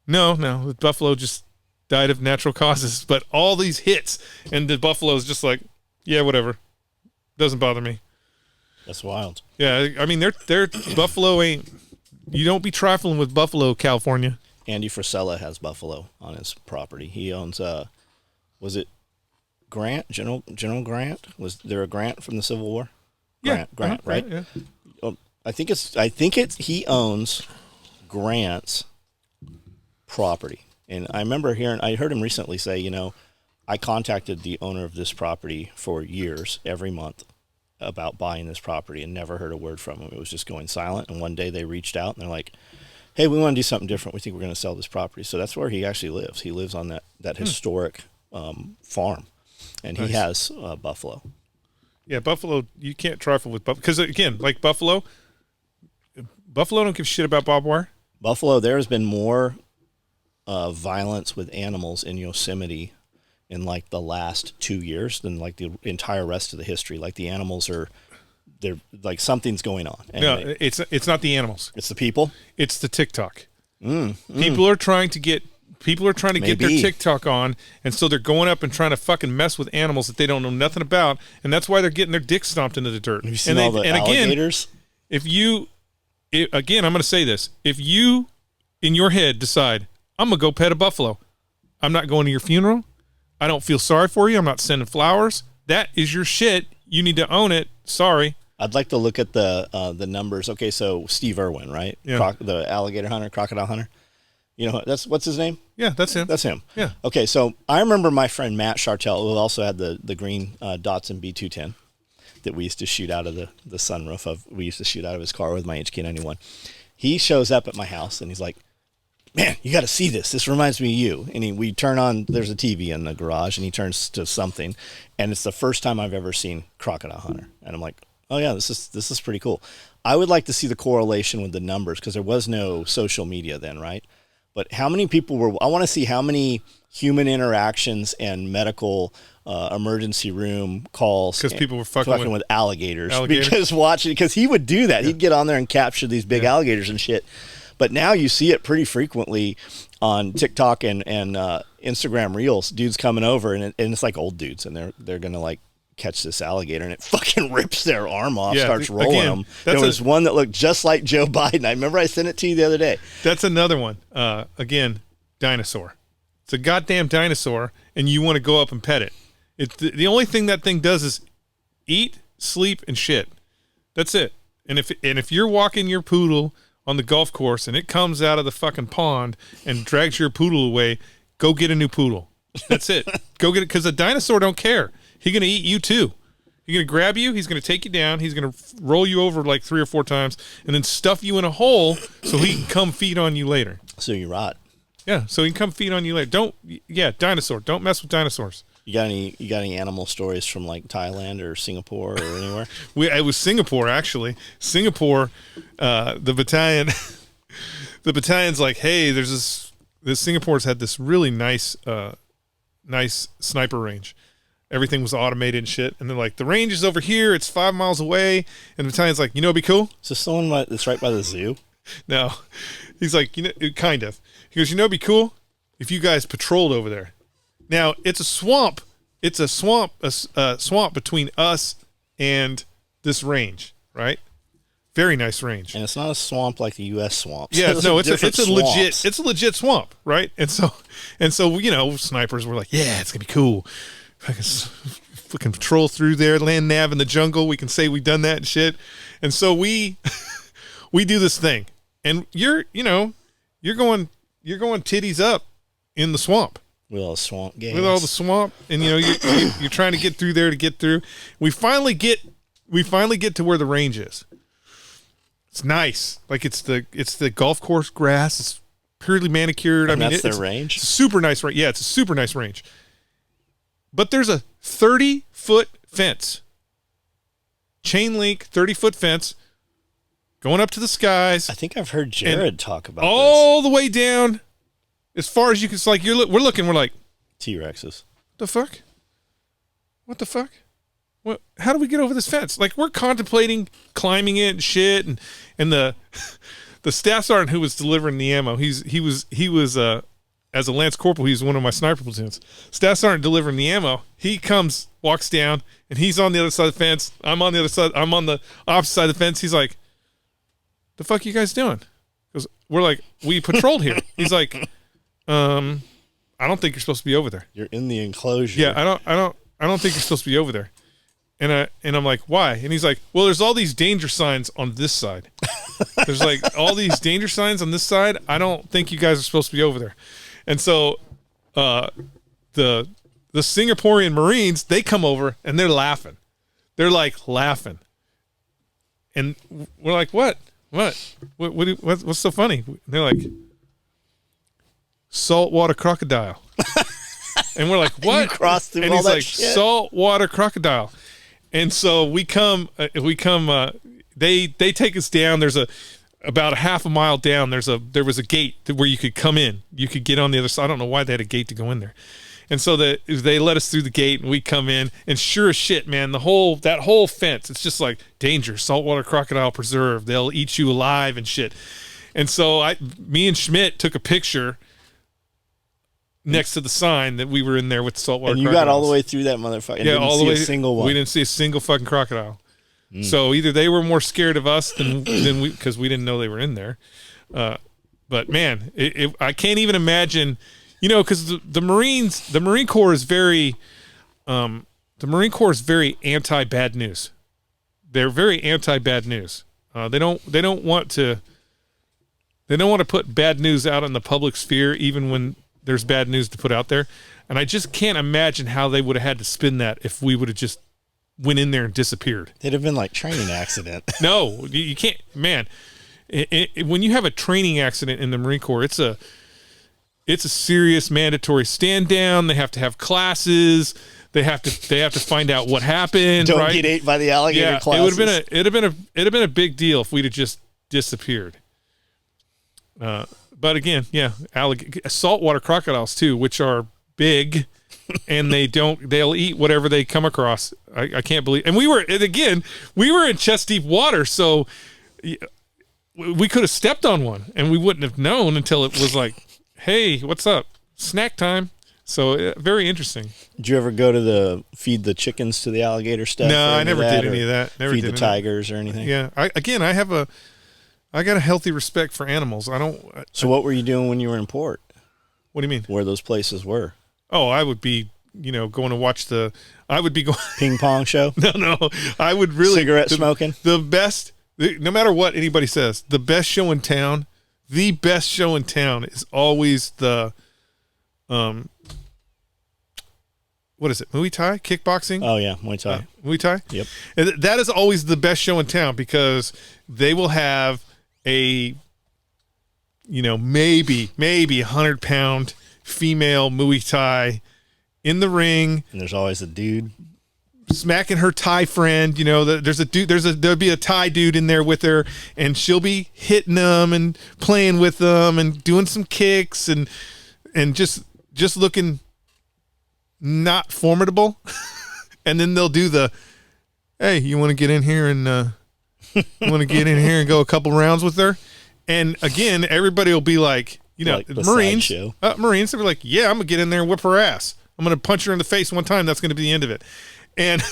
No, the buffalo just died of natural causes. But all these hits, and the buffalo's just like, yeah, whatever. Doesn't bother me. That's wild. Yeah, I mean, they're buffalo ain't. You don't be trifling with buffalo, California. Andy Frisella has buffalo on his property. He owns was it Grant, General Grant? Was there a Grant from the Civil War? Grant, right? Yeah. I think it's he owns Grant's property. And I heard him recently say, I contacted the owner of this property for years, every month, about buying this property, and never heard a word from him. It was just going silent. And one day they reached out and they're like, hey, we want to do something different. We think we're going to sell this property. So that's where he actually lives. He lives on that historic farm. And nice. He has buffalo. Yeah, buffalo, you can't trifle with buffalo. Because, again, like buffalo don't give shit about barbed wire. Buffalo, there has been more violence with animals in Yosemite in, like, the last 2 years than, like, the entire rest of the history. Like, the animals they're like, something's going on. Anyway, no, it's not the animals. It's the people? It's the TikTok. People are trying to get... get their TikTok on, and so they're going up and trying to fucking mess with animals that they don't know nothing about, and that's why they're getting their dicks stomped into the dirt. Have you seen all the alligators? Again, I'm going to say this. If you, in your head, decide, I'm going to go pet a buffalo, I'm not going to your funeral, I don't feel sorry for you, I'm not sending flowers, that is your shit. You need to own it. Sorry. I'd like to look at the numbers. Okay, so Steve Irwin, right? Yeah. The alligator hunter, crocodile hunter. What's his name? Yeah, that's him. That's him. Yeah. Okay, so I remember my friend Matt Chartel, who also had the green Datsun B210 that we used to shoot out of the sunroof of. We used to shoot out of his car with my HK91. He shows up at my house and he's like, "Man, you got to see this. This reminds me of you." And we turn on. There's a TV in the garage, and he turns to something, and it's the first time I've ever seen Crocodile Hunter, and I'm like, "Oh yeah, this is pretty cool." I would like to see the correlation with the numbers because there was no social media then, right? But how many people I want to see how many human interactions and medical emergency room calls. Because people were fucking with alligators. Because he would do that. Yeah. He'd get on there and capture these big alligators and shit. But now you see it pretty frequently on TikTok and Instagram Reels. Dudes coming over, and it's like old dudes, and they're going to like catch this alligator, and it fucking rips their arm off, starts rolling them. There was one that looked just like Joe Biden. I remember I sent it to you the other day. That's another one. Again, dinosaur. It's a goddamn dinosaur, and you want to go up and pet it. It's the only thing that thing does is eat, sleep, and shit. That's it. And if you're walking your poodle on the golf course and it comes out of the fucking pond and drags your poodle away, go get a new poodle. That's it. Go get it, because a dinosaur don't care. He's going to eat you too. He's going to grab you. He's going to take you down. He's going to roll you over like 3 or 4 times and then stuff you in a hole so he can come feed on you later. So you rot. Yeah, so he can come feed on you later. Dinosaur. Don't mess with dinosaurs. You got any animal stories from like Thailand or Singapore or anywhere? It was Singapore, actually. Singapore, the battalion, the battalion's like, hey, there's this Singapore's had this really nice sniper range. Everything was automated and shit. And they're like, the range is over here. It's 5 miles away. And the battalion's like, it'd be cool? Is this the one that's right by the zoo? No. He's like, kind of. He goes, it'd be cool if you guys patrolled over there. Now, it's a swamp. It's a swamp between us and this range, right? Very nice range. And it's not a swamp like the U.S. swamps. Yeah, no, it's a swamps. legit swamp, right? And so snipers were like, yeah, it's gonna be cool. We can patrol through there, land nav in the jungle. We can say we've done that and shit. And so we do this thing, and you're going titties up in the swamp. With all the swamp games. With all the swamp, and you're trying to get through there to get through. We finally get to where the range is. It's nice. Like it's the golf course grass. It's purely manicured. And that's their range? It's a super nice range. Yeah, it's a super nice range. But there's a 30-foot fence. Chain link, 30-foot fence going up to the skies. I think I've heard Jared talk about all the way down as far as you can. It's like we're like T-Rexes. What the fuck? What? How do we get over this fence? Like, we're contemplating climbing it and shit, and the staff sergeant who was delivering the ammo, he was as a lance corporal, he was one of my sniper platoons. Staff sergeant delivering the ammo, he walks down, and he's on the other side of the fence. I'm on the other side. I'm on the opposite side of the fence. He's like, "The fuck you guys doing?" Because we're like, "We patrolled here." He's like, "I don't think you're supposed to be over there." You're in the enclosure. Yeah, I don't think you're supposed to be over there. And I'm like, why? And he's like, well, there's all these danger signs on this side. There's like all these danger signs on this side. I don't think you guys are supposed to be over there. And so the Singaporean Marines, they come over and they're laughing. They're like laughing. And we're like, what? What's so funny? And they're like, saltwater crocodile. And we're like, what? You crossed through and all he's that like, shit? saltwater crocodile. And so they take us down. There's about a half a mile down. There was a gate where you could come in. You could get on the other side. I don't know why they had a gate to go in there. And so they let us through the gate, and we come in, and sure as shit, man, that whole fence, it's just like danger, saltwater crocodile preserve. They'll eat you alive and shit. And so me and Schmidt took a picture next to the sign that we were in there with the saltwater and you crocodiles. got all the way through that motherfucker. Yeah, all the way. A single one. We didn't see a single fucking crocodile. So either they were more scared of us than we, because we didn't know they were in there. But man, I can't even imagine, because the Marine Corps is very anti bad news. They're very anti bad news. They don't want to put bad news out in the public sphere, even when there's bad news to put out there. And I just can't imagine how they would have had to spin that if we would have just went in there and disappeared. It'd have been like training accident. No, you can't, man. When you have a training accident in the Marine Corps, it's a serious mandatory stand down. They have to have classes. They have to find out what happened. Don't get ate by the alligator classes. It'd have been a big deal if we'd have just disappeared. But again, yeah, saltwater crocodiles too, which are big, and they'll eat whatever they come across. I can't believe. And we were in chest deep water, so we could have stepped on one, and we wouldn't have known until it was like, hey, what's up? Snack time. So very interesting. Did you ever go to feed the chickens to the alligator stuff? No, I never did any of that. Never feed did the tigers or anything? Yeah. I got a healthy respect for animals. So what were you doing when you were in port? What do you mean? Where those places were? Oh, I would be, going to watch I would be going ping pong show. No, I would really cigarette smoking. The best, no matter what anybody says, the best show in town is always the, what is it? Muay Thai, kickboxing. Oh yeah, Muay Thai. Muay Thai. Yep. And that is always the best show in town because they will have a, maybe 100-pound female Muay Thai in the ring, and there's always a dude smacking her Thai friend. There's a dude. There'll be a Thai dude in there with her, and she'll be hitting them and playing with them and doing some kicks and just looking not formidable. And then they'll do hey, you want to get in here and go a couple rounds with her? And again, everybody will be like, like Marines, they'll be like, yeah, I'm gonna get in there and whip her ass. I'm gonna punch her in the face one time. That's gonna be the end of it. And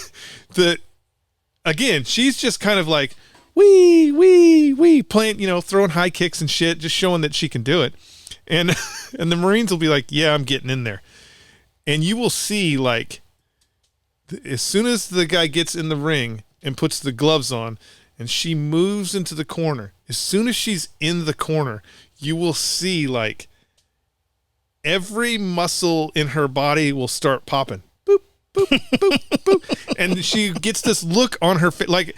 again, she's just kind of like, wee, playing, throwing high kicks and shit, just showing that she can do it. And and the Marines will be like, yeah, I'm getting in there. And you will see, like, as soon as the guy gets in the ring and puts the gloves on and she moves into the corner, as soon as she's in the corner, you will see, like, every muscle in her body will start popping. Boop, boop, boop, boop. And she gets this look on her face. Like,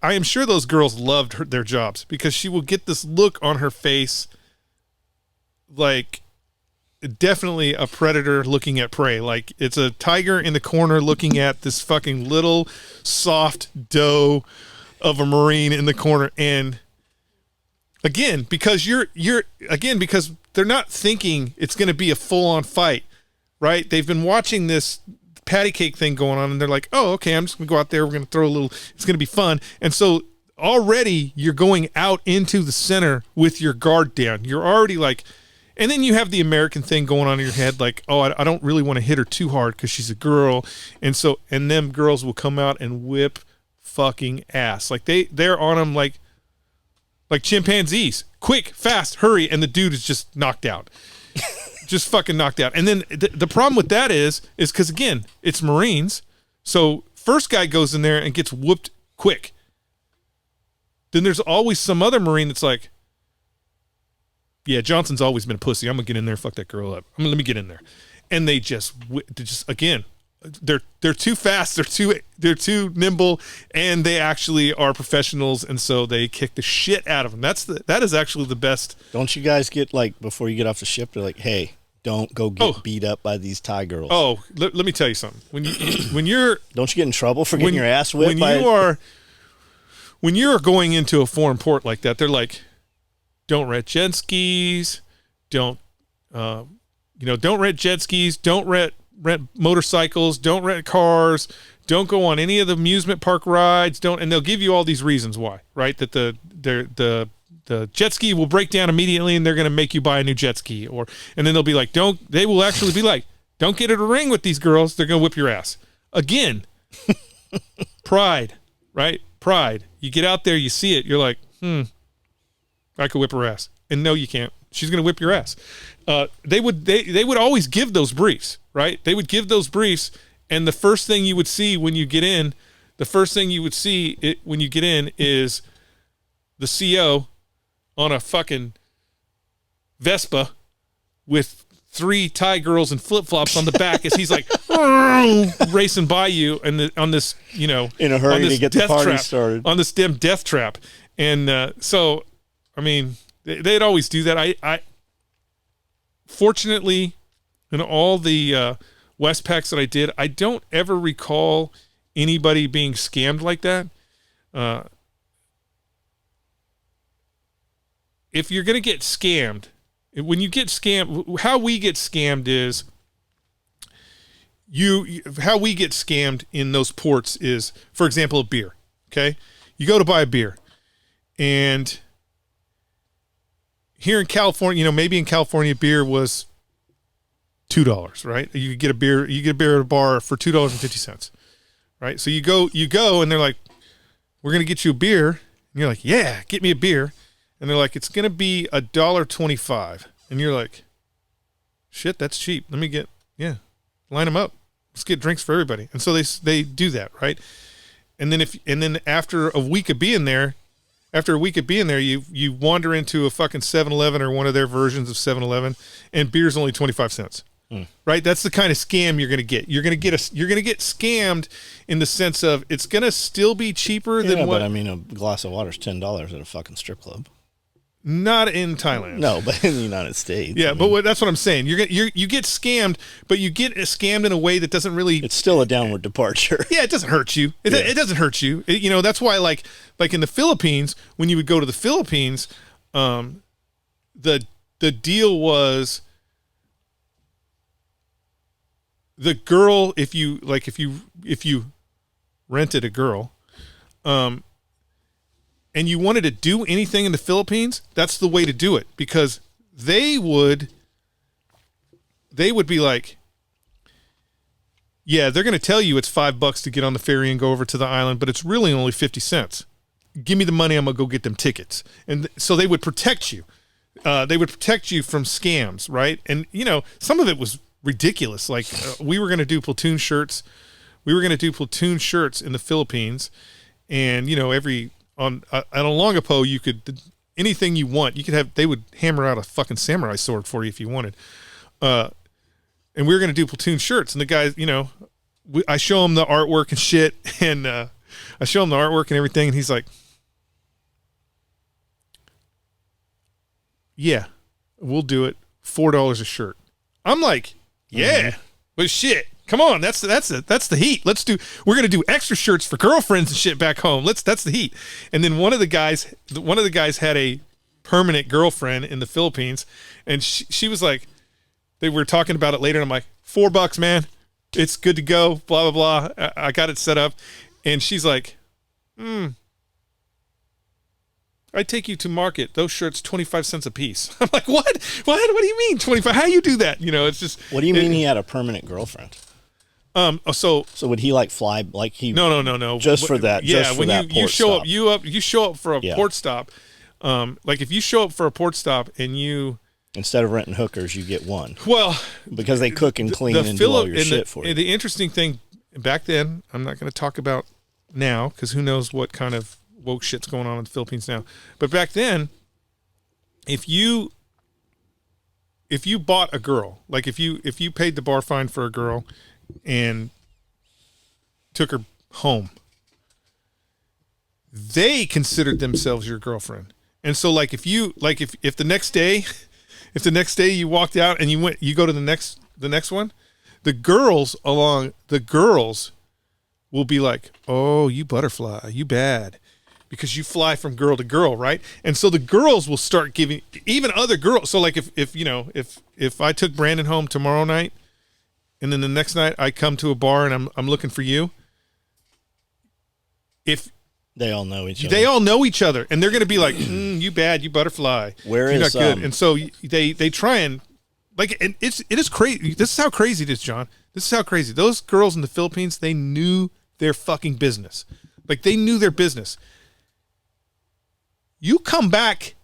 I am sure those girls loved their jobs because she will get this look on her face, like, definitely a predator looking at prey. Like, it's a tiger in the corner looking at this fucking little soft doe of a Marine in the corner. And again, because because they're not thinking it's going to be a full-on fight, right? They've been watching this patty cake thing going on, and they're like, oh, okay, I'm just going to go out there. We're going to throw a little, it's going to be fun. And so already you're going out into the center with your guard down. You're already like, and then you have the American thing going on in your head, like, oh, I don't really want to hit her too hard because she's a girl. And so, and them girls will come out and whip fucking ass. Like, they're on them like chimpanzees. Quick, fast, hurry. And the dude is just knocked out. Just fucking knocked out. And then the problem with that is because, again, it's Marines. So first guy goes in there and gets whooped quick. Then there's always some other Marine that's like, yeah, Johnson's always been a pussy. I'm gonna get in there and fuck that girl up. Let me get in there. And they just again, they're too fast. They're too nimble, and they actually are professionals. And so they kick the shit out of them. That is actually the best. Don't you guys get, like, before you get off the ship, they're like, hey, don't go get beat up by these Thai girls. Oh, let me tell you something. When you're don't you get in trouble for getting your ass whipped? When you're going into a foreign port like that, they're like, don't rent jet skis, don't rent jet skis, don't rent motorcycles, don't rent cars, don't go on any of the amusement park rides, and they'll give you all these reasons why, right? That the jet ski will break down immediately and they're going to make you buy a new jet ski, and then they'll be like, they will actually be like, don't get in a ring with these girls, they're going to whip your ass. Again, pride, right? Pride. You get out there, you see it, you're like, I could whip her ass. And no, you can't. She's going to whip your ass. They would always give those briefs, right? They would give those briefs, and the first thing you would see when you get in, is the CO on a fucking Vespa with 3 Thai girls in flip-flops on the back as he's like racing by you and on this, in a hurry to get the party started on this damn death trap. And so, I mean, they'd always do that. I fortunately, in all the Westpacks that I did, I don't ever recall anybody being scammed like that. If you're going to get scammed, when you get scammed, how we get scammed is how we get scammed in those ports is, for example, a beer. Okay. You go to buy a beer, and here in California, maybe in California, beer was $2, right? You get a beer at a bar for $2.50, right? So you go, and they're like, we're going to get you a beer. And you're like, yeah, get me a beer. And they're like, it's going to be $1.25. And you're like, shit, that's cheap. Line them up. Let's get drinks for everybody. And so they do that, right? And then after a week of being there, you wander into a fucking 7-Eleven or one of their versions of 7-Eleven, and beer's only 25 cents. Right? That's the kind of scam you're going to get. You're going to get scammed in the sense of it's going to still be cheaper than what. But I mean, a glass of water is $10 at a fucking strip club. Not in Thailand. No, but in the United States. Yeah, but that's what I'm saying. You get scammed, but you get scammed in a way that doesn't really. It's still a downward departure. Yeah, it doesn't hurt you. It doesn't hurt you. That's why, like in the Philippines, when you would go to the Philippines, the deal was the girl. If you rented a girl, and you wanted to do anything in the Philippines, that's the way to do it, because they would be like, yeah, they're going to tell you it's $5 to get on the ferry and go over to the island, but it's really only 50 cents. give me the money, I'm gonna go get them tickets. And so they would protect you. They would protect you from scams, right? And some of it was ridiculous. Like we were gonna do platoon shirts. We were gonna do platoon shirts in the Philippines, and on a Longapo, you could anything you want. You could have. They would hammer out a fucking samurai sword for you if you wanted. And we were gonna do platoon shirts, and the guys, I show him the artwork and shit, and I show him the artwork and everything, and he's like, "Yeah, we'll do it. $4 a shirt." I'm like, "Yeah, but shit, come on, that's the heat. We're gonna do extra shirts for girlfriends and shit back home. That's the heat." And then one of the guys had a permanent girlfriend in the Philippines, and she was like, they were talking about it later, and I'm like, $4, man. It's good to go, blah, blah, blah. I got it set up. And she's like, I take you to market. Those shirts, 25 cents a piece. I'm like, what? What do you mean 25? How do you do that? It's just. What do you mean he had a permanent girlfriend? So would he fly like he? No. Just for that. Yeah. Just for when that you show up, you show up for a Yeah. port stop. Like if you show up for a port stop and you. Instead of renting hookers, you get one. Well, because they cook and clean and do all your shit for you. The interesting thing back then, I'm not going to talk about now because who knows what kind of woke shit's going on in the Philippines now. But back then, if you bought a girl, like if you paid the bar fine for a girl and took her home, they considered themselves your girlfriend. And so like if the next day you walked out and you go to the next one, the girls will be like, "Oh, you butterfly, you bad," because you fly from girl to girl, right? And so the girls will start giving even other girls. So like if I took Brandon home tomorrow night, and then the next night I come to a bar and I'm looking for you, if they all know each other. They all know each other, and they're going to be like, "You bad, you butterfly. You're not good." And so they try and like, and it is crazy. This is how crazy it is, John. This is how crazy. Those girls in the Philippines, they knew their fucking business. Like they knew their business. You come back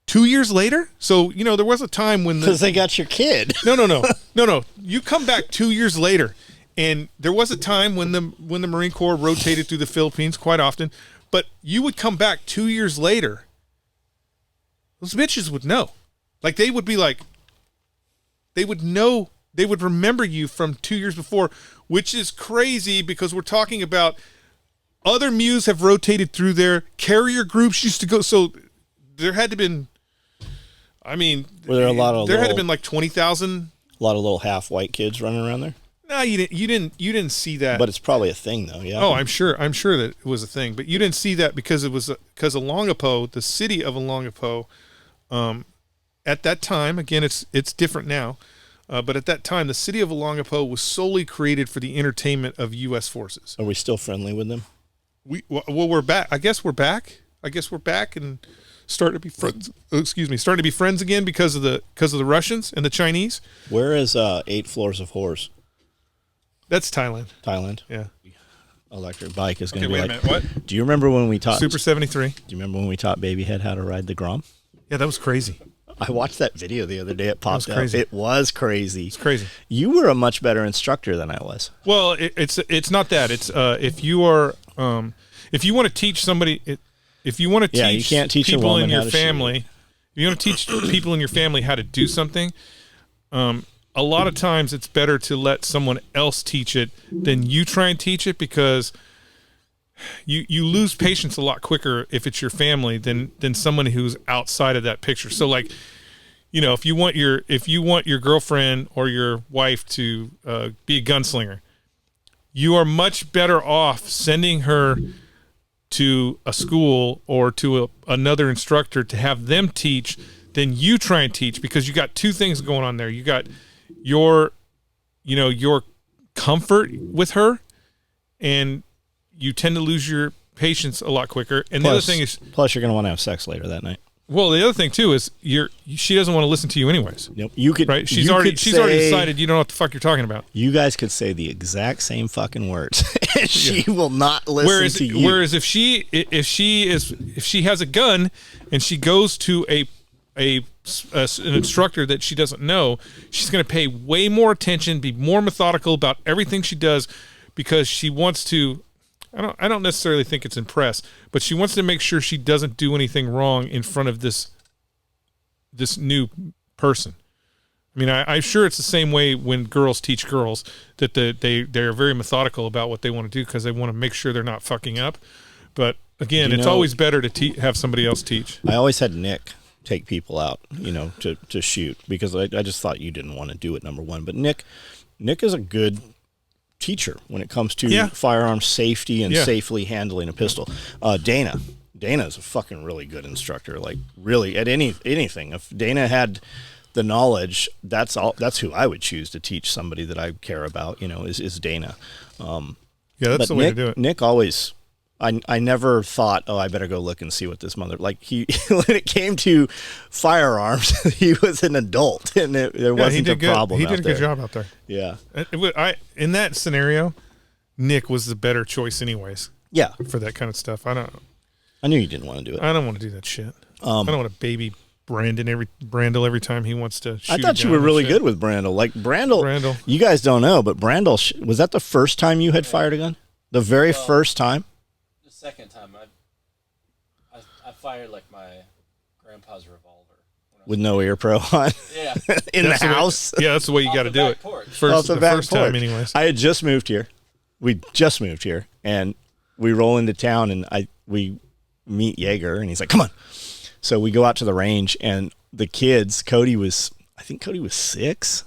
2 years later, so there was a time when because they got your kid. No. You come back 2 years later. And there was a time when the Marine Corps rotated through the Philippines quite often, but you would come back 2 years later. Those bitches would know. Like they would be like, they would know, they would remember you from 2 years before, which is crazy because we're talking about other MEUs have rotated through there. Carrier groups used to go. So there had to been, were there a lot of there had to been like 20,000. A lot of little half white kids running around there. No, you didn't see that. But it's probably a thing, though. Yeah. Oh, I'm sure that it was a thing, but you didn't see that because Olongapo, the city of Olongapo, at that time, again, it's different now, but at that time, the city of Olongapo was solely created for the entertainment of U.S. forces. Are we still friendly with them? We're back. I guess we're back and starting to be friends. Starting to be friends again because of the Russians and the Chinese. Where is 8 Floors of Horrors? That's Thailand. Thailand? Yeah. Electric bike is going to be wait like... a minute, what? Do you remember when we taught... Super 73. Do you remember when we taught Babyhead how to ride the Grom? Yeah, that was crazy. I watched that video the other day. It popped up. Crazy. It was crazy. It's crazy. You were a much better instructor than I was. Well, it's not that. It's if you want to teach somebody... If you want to teach, you can't teach people a in your how to family... shoot. If you want to teach people in your family how to do something... a lot of times it's better to let someone else teach it than you try and teach it because you lose patience a lot quicker if it's your family than someone who's outside of that picture. So like, if you want your girlfriend or your wife to be a gunslinger, you are much better off sending her to a school or to another instructor to have them teach than you try and teach, because you got two things going on there. You got your comfort with her, and you tend to lose your patience a lot quicker. And the other thing is, plus you're going to want to have sex later that night. Well, the other thing too is she doesn't want to listen to you anyways. Nope. You could, right? She's already decided you don't know what the fuck you're talking about. You guys could say the exact same fucking words, she will not listen to you. Whereas if she has a gun and she goes to an instructor that she doesn't know, she's going to pay way more attention, be more methodical about everything she does, because she wants to. I don't necessarily think it's impress, but she wants to make sure she doesn't do anything wrong in front of this new person. I mean, I'm sure it's the same way when girls teach girls, that they're very methodical about what they want to do because they want to make sure they're not fucking up. But again, it's always better to have somebody else teach. I always had Nick take people out, to shoot, because I just thought you didn't want to do it, number one. But Nick is a good teacher when it comes to firearm safety and safely handling a pistol. Dana is a fucking really good instructor. Like, really, at anything. If Dana had the knowledge, that's who I would choose to teach somebody that I care about, is Dana. That's the way to do it. Nick always, I never thought, I better go look and see what this mother, like, he, when it came to firearms, he was an adult, and there wasn't a problem. He did a good job out there. Yeah. In that scenario, Nick was the better choice anyways. Yeah. For that kind of stuff. I knew you didn't want to do it. I don't want to do that shit. I don't want to baby Brandel every time he wants to shoot. I thought you were really good with Brandel. Like, Brandel, you guys don't know, but Brandel, was that the first time you had fired a gun? The very first time? The second time. I fired like my grandpa's revolver. With no ear pro on? Yeah. In the house? That's the way you got to do it. The first time anyways. I had just moved here. We just moved here, and we roll into town, and we meet Jaeger, and he's like, come on. So we go out to the range, and the kids, I think Cody was 6.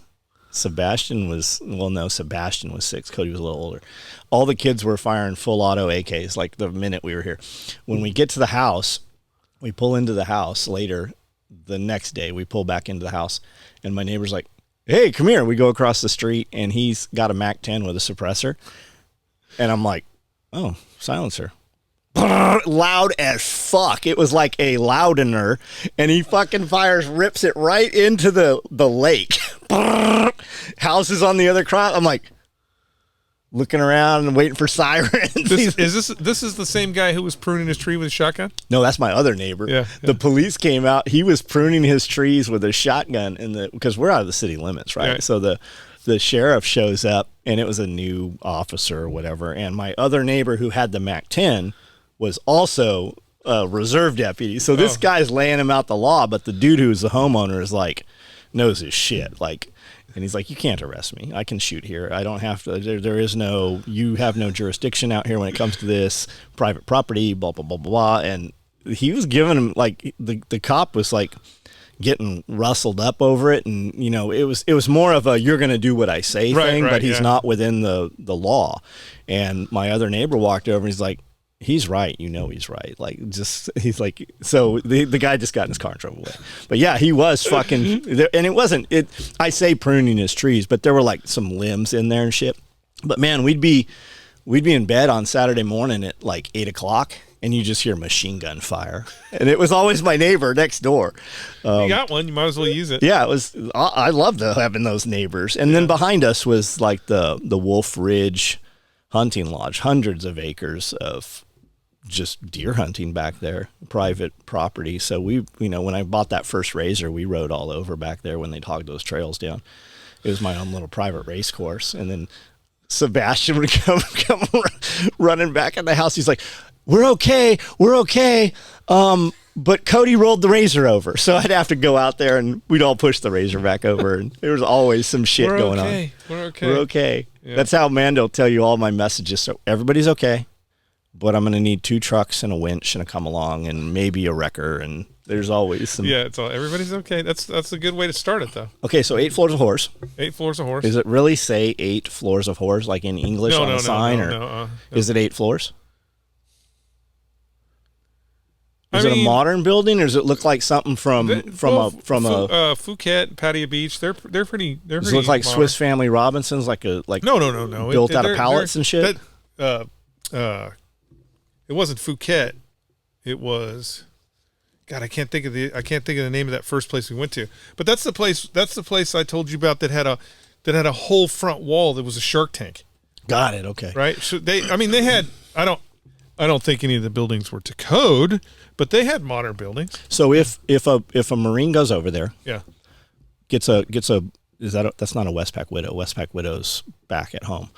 Sebastian was 6. Cody was a little older. All the kids were firing full auto AKs like the minute we were here. When we get to the house, we pull into the house later. The next day, we pull back into the house, and my neighbor's like, hey, come here. We go across the street, and he's got a MAC-10 with a suppressor. And I'm like, oh, silencer. Loud as fuck. It was like a loudener, and he fucking rips it right into the lake. Houses on the other cross. I'm like looking around and waiting for sirens. This is the same guy who was pruning his tree with a shotgun? No, that's my other neighbor. Yeah. The police came out. He was pruning his trees with a shotgun because we're out of the city limits, right? So the sheriff shows up, and it was a new officer or whatever, and my other neighbor who had the MAC-10 was also a reserve deputy. So this guy's laying him out the law, but the dude who's the homeowner is like, knows his shit. Like, and he's like, you can't arrest me. I can shoot here. I don't have to. You have no jurisdiction out here when it comes to this private property, blah, blah, blah, blah. And he was giving him, like, the cop was like getting rustled up over it. And, it was more of a, you're going to do what I say thing, but he's not within the law. And my other neighbor walked over and he's like, he's right. He's right. Like, he's like, so the guy just got in his car and drove away. But yeah, he was fucking, and it wasn't, I say pruning his trees, but there were like some limbs in there and shit. But man, we'd be in bed on Saturday morning at like 8:00, and you just hear machine gun fire. And it was always my neighbor next door. You got one, you might as well use it. Yeah, I loved having those neighbors. And then behind us was like the Wolf Ridge hunting lodge, hundreds of acres of just deer hunting back there, private property. So when I bought that first Razor, we rode all over back there when they'd hog those trails down. It was my own little private race course. And then Sebastian would come running back in the house. He's like, we're okay. But Cody rolled the Razor over. So I'd have to go out there, and we'd all push the Razor back over. And there was always some shit going on. We're okay. Yeah. That's how Mando will tell you all my messages. So everybody's okay. But I'm going to need 2 trucks and a winch and a come along and maybe a wrecker, and there's always some. Yeah, everybody's okay. That's a good way to start it, though. Okay, so 8 floors of horse. 8 floors of horse. Does it really say 8 floors of horse, like in English on the sign, or is it 8 floors? Is it a modern building, or does it look like something from a Phuket, Pattaya Beach? They're pretty. Does it look like modern. Swiss Family Robinsons, like no, built out of pallets and shit? It wasn't Phuket. It was, God, I can't think of the name of that first place we went to. But that's the place I told you about that had a whole front wall that was a shark tank. Got it. Okay. right? So they had. I don't think any of the buildings were to code, but they had modern buildings. So if a Marine goes over there, Yeah. gets a that's not a Westpac widow. Westpac widow's back at home.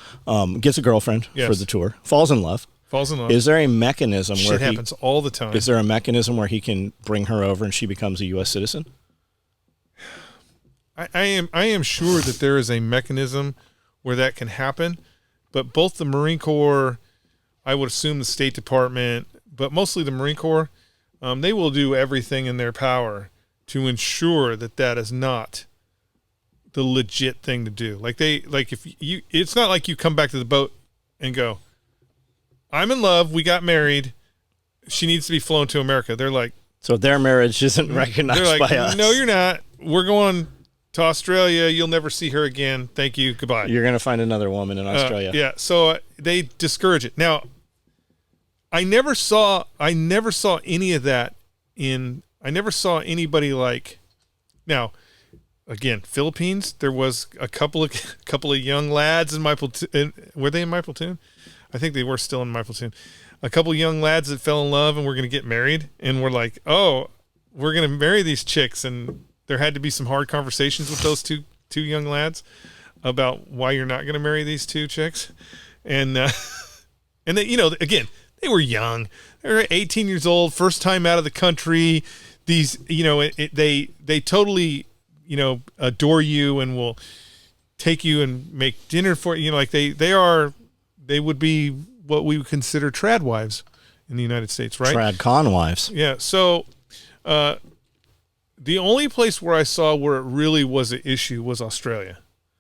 Gets a girlfriend Yes. for the tour. Falls in love. Is there a mechanism shit where happens all the time? Is there a mechanism where he can bring her over and she becomes a U.S. citizen? I am sure that there is a mechanism where that can happen, but both the Marine Corps, I would assume the State Department, but mostly the Marine Corps, they will do everything in their power to ensure that that is not the legit thing to do. It's not like you come back to the boat and go, I'm in love, we got married, she needs to be flown to America. They're like, so their marriage isn't recognized by us. No, you're not. We're going to Australia. You'll never see her again. Thank you. Goodbye. You're going to find another woman in Australia. Yeah. So they discourage it. Now, I never saw any of that I never saw anybody like, now, again, Philippines, there was a couple of young lads in my platoon. Were they in my platoon? I think they were still in my platoon. A couple of young lads that fell in love and were going to get married, and we're like, oh, we're going to marry these chicks. And there had to be some hard conversations with those two young lads about why you're not going to marry these two chicks. And and they, again, they were young. They were 18 years old, first time out of the country. These, they totally, adore you and will take you and make dinner for you. They would be what we would consider trad wives in the United States, right? Trad con wives. Yeah. So, the only place where I saw where it really was an issue was Australia.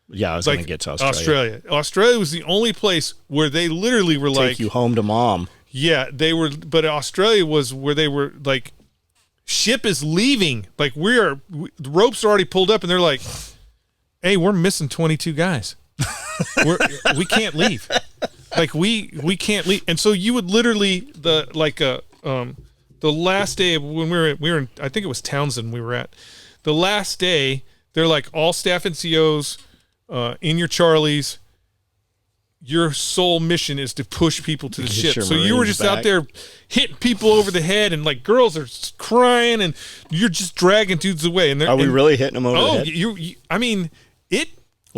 Yeah, I was going to get to Australia. Australia was the only place where they literally were take you home to mom. Yeah, they were, but Australia was where they were like, ship is leaving. Like the ropes are already pulled up, and they're like, "Hey, we're missing 22 guys. We can't leave. Like we can't leave." And so you would literally the last day when we were in, I think it was Townsend we were at. The last day, they're like, all staff NCOs in your Charlies. Your sole mission is to push people to the ship. So you were just out there hitting people over the head, and like girls are crying, and you're just dragging dudes away. And are we really hitting them over the head? It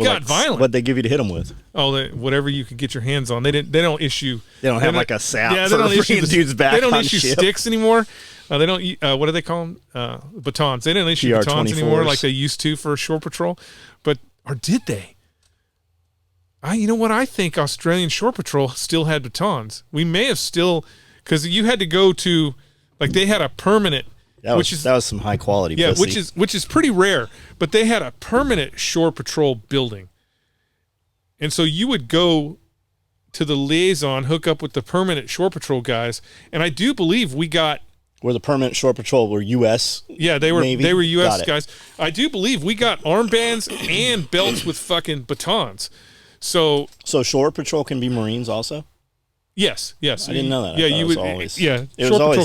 got violent. What'd they give you to hit them with? Oh, whatever you could get your hands on. They don't issue. They don't have like a sap. Yeah, they don't issue dudes back. They don't issue ship. sticks anymore. They don't. What do they call them? Batons. They don't issue batons anymore like they used to for shore patrol. Or did they? You know what? I think Australian Shore Patrol still had batons. We may have still, because you had to go to, like they had a permanent. That was some high quality. Yeah, pussy. which is pretty rare. But they had a permanent Shore Patrol building, and so you would go to the liaison, hook up with the permanent Shore Patrol guys, and I do believe we got. Were the permanent Shore Patrol were U.S. Yeah, they were. Navy? They were U.S. guys. I do believe we got armbands and belts with fucking batons. So Shore Patrol can be Marines also? Yes. I didn't know that. Yeah, it was always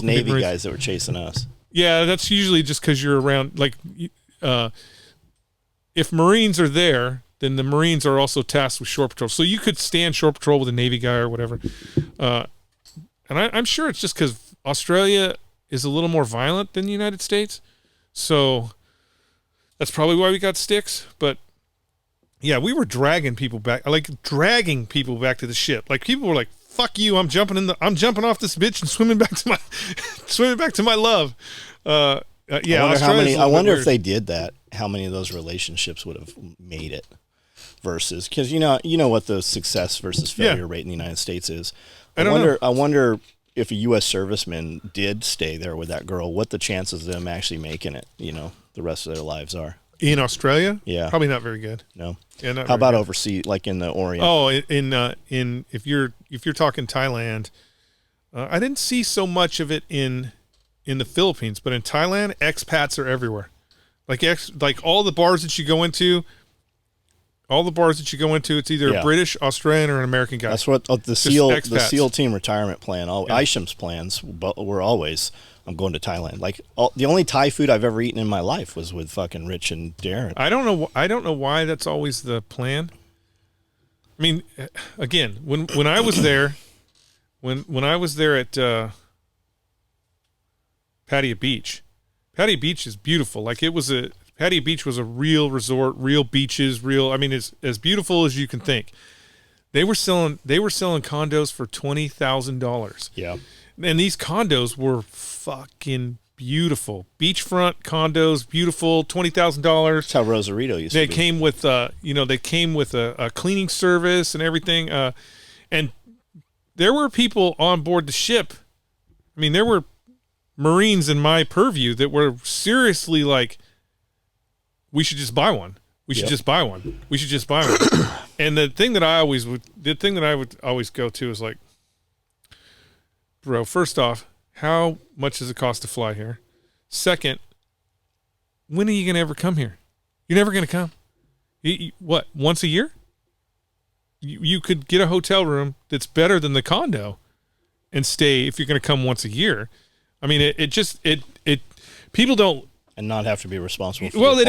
Navy guys that were chasing us. Yeah, that's usually just because you're around. Like, if Marines are there, then the Marines are also tasked with Shore Patrol. So you could stand Shore Patrol with a Navy guy or whatever. And I'm sure it's just because Australia is a little more violent than the United States. So that's probably why we got sticks. But yeah, we were dragging people back to the ship. Like people were like, "Fuck you! I'm jumping off this bitch and swimming back to my love." I wonder if they did that. How many of those relationships would have made it? Versus, because you know what the success versus failure rate in the United States is. I wonder if a U.S. serviceman did stay there with that girl, what the chances of them actually making it, the rest of their lives are. In Australia? Yeah. Probably not very good. No. Yeah, how about overseas, like in the Orient? Oh, in if you're talking Thailand, I didn't see so much of it in the Philippines, but in Thailand, expats are everywhere. Like all the bars that you go into, it's either a British, Australian, or an American guy. That's what the SEAL team retirement plan. Isham's plans were always, I'm going to Thailand. Like the only Thai food I've ever eaten in my life was with fucking Rich and Darren. I don't know why that's always the plan. I mean, again, when I was there, when I was there at Pattaya Beach is beautiful. Like Pattaya Beach was a real resort, real beaches, I mean, it's as beautiful as you can think. They were selling condos for $20,000. Yeah. And these condos were fucking beautiful. Beachfront condos, beautiful, $20,000. That's how Rosarito used to be. They came with a cleaning service and everything. And there were people on board the ship. I mean, there were Marines in my purview that were seriously like, we should just buy one. We should just buy one. We should just buy one. And the thing that I would always go to is like, bro, first off, how much does it cost to fly here? Second, when are you going to ever come here? You're never going to come. What, once a year? You could get a hotel room that's better than the condo and stay if you're going to come once a year. I mean, it people don't, and not have to be responsible for well, the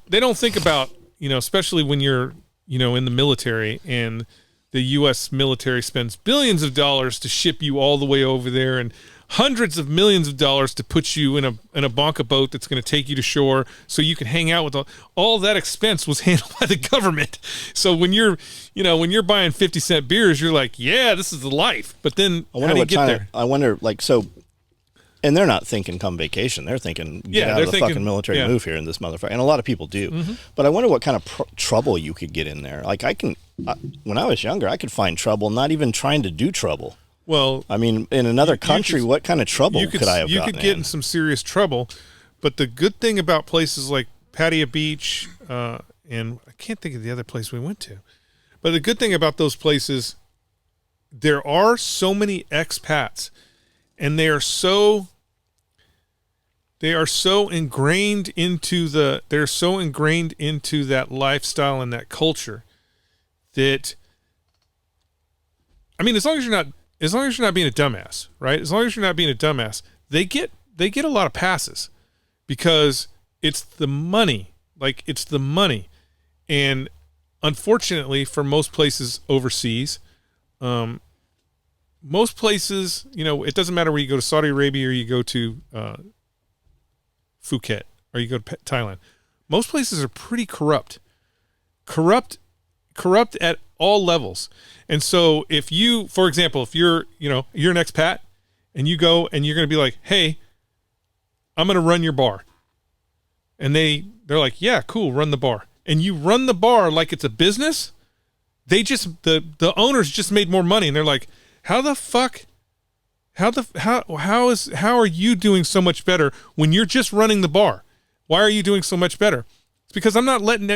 they don't think about, especially when you're, in the military, and the U.S. military spends billions of dollars to ship you all the way over there, and hundreds of millions of dollars to put you in a bonka boat that's going to take you to shore so you can hang out with all that expense was handled by the government. So when you're buying 50-cent beers, you're like, yeah, this is the life. But then how do you get there? I wonder, and they're not thinking come vacation. They're thinking, get out of the fucking military, move here in this motherfucker. And a lot of people do. Mm-hmm. But I wonder what kind of trouble you could get in there. Like when I was younger, I could find trouble not even trying to do trouble. Well, I mean, in another country, what kind of trouble could I have gotten in? You could get in some serious trouble. But the good thing about places like Pattaya Beach, and I can't think of the other place we went to, but the good thing about those places, there are so many expats, and they are so ingrained into that lifestyle and that culture that, I mean, as long as you're not being a dumbass, right? As long as you're not being a dumbass, they get a lot of passes because it's the money. Like, it's the money. And unfortunately for most places overseas, most places, it doesn't matter where you go to Saudi Arabia or you go to Phuket or you go to Thailand. Most places are pretty corrupt at all levels. And so if you, for example, if you're an expat and you go and you're going to be like, hey, I'm going to run your bar. And they're like, yeah, cool, run the bar. And you run the bar like it's a business. The owners just made more money. And they're like, how are you doing so much better when you're just running the bar? Why are you doing so much better? It's because I'm not letting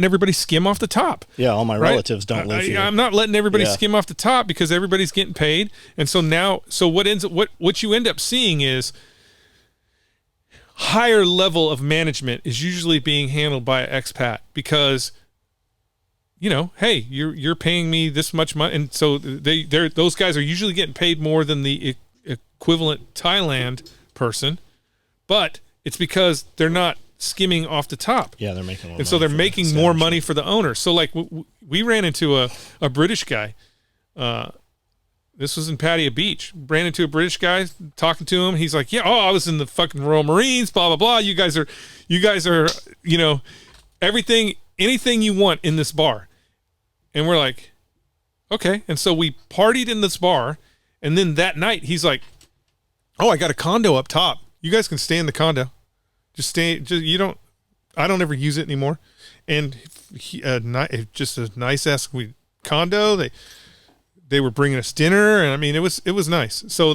everybody skim off the top. Yeah, all my relatives don't live here. I'm not letting everybody skim off the top because everybody's getting paid. And so what you end up seeing is higher level of management is usually being handled by an expat because, hey, you're paying me this much money, and so those guys are usually getting paid more than the equivalent Thailand person, but it's because they're not skimming off the top. Yeah, they're making more money. And so they're making more money for the owner. So like we ran into a British guy. This was in Pattaya Beach. Ran into a British guy, talking to him. He's like, yeah, I was in the fucking Royal Marines, blah, blah, blah. You guys are, anything you want in this bar. And we're like, okay. And so we partied in this bar. And then that night he's like, oh, I got a condo up top. You guys can stay in the condo. I don't ever use it anymore. And just a nice ass condo. They were bringing us dinner, and I mean, it was nice. So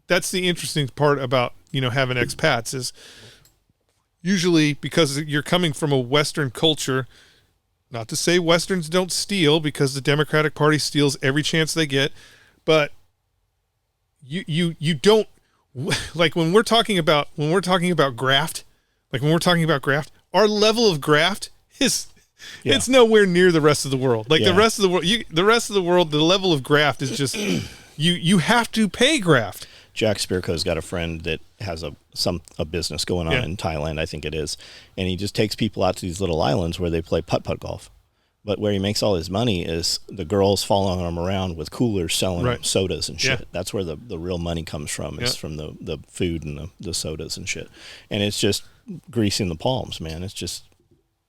that's the interesting part about, having expats is usually because you're coming from a Western culture, not to say Westerns don't steal because the Democratic Party steals every chance they get, but you don't, like when we're talking about graft, our level of graft is, it's nowhere near the rest of the world. Like the rest of the world, the level of graft is just, you have to pay graft. Jack Spirko's got a friend that has a business going on in Thailand, I think it is. And he just takes people out to these little islands where they play putt-putt golf. But where he makes all his money is the girls following him around with coolers selling Right. him sodas and shit. Yeah. That's where the real money comes from, is Yeah. from the food and the sodas and shit. And it's just greasing the palms, man. It's just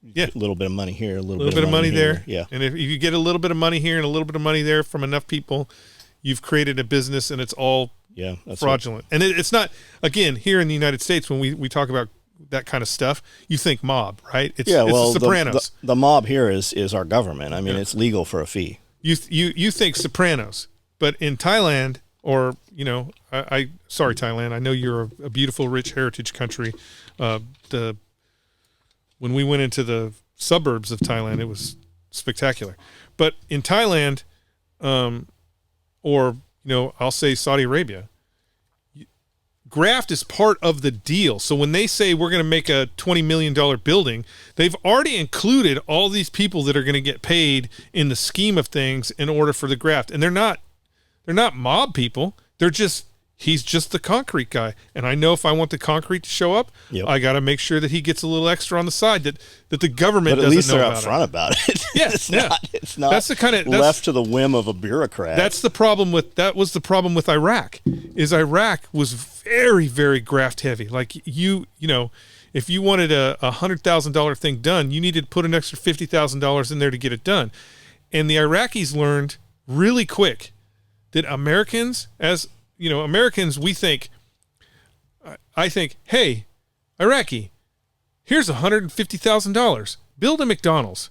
Yeah. a little bit of money here, a little bit of money here. there. Yeah. And if you get a little bit of money here and a little bit of money there from enough people, you've created a business, and it's all Yeah. That's fraudulent. And it's not, again, here in the United States, when we talk about that kind of stuff, you think mob, right? It's well, the Sopranos. the mob here is our government. I mean, Yeah. it's legal for a fee. You think Sopranos, but in Thailand, or sorry, Thailand, I know you're a beautiful, rich heritage country. When we went into the suburbs of Thailand, it was spectacular. But in Thailand, or I'll say Saudi Arabia, graft is part of the deal. So when they say we're going to make a $20 million building, they've already included all these people that are going to get paid in the scheme of things in order for the graft. And they're not mob people. He's just the concrete guy. And I know if I want the concrete to show up, Yep. I got to make sure that he gets a little extra on the side that the government But at doesn't least know they're about upfront about it. Yeah, It's not That's the kind of left to the whim of a bureaucrat. That was the problem with Iraq. Iraq was very, very graft heavy. Like if you wanted a $100,000 thing done, you needed to put an extra $50,000 in there to get it done. And the Iraqis learned really quick that Americans, we think, I think, hey, Iraqi, here's $150,000. Build a McDonald's.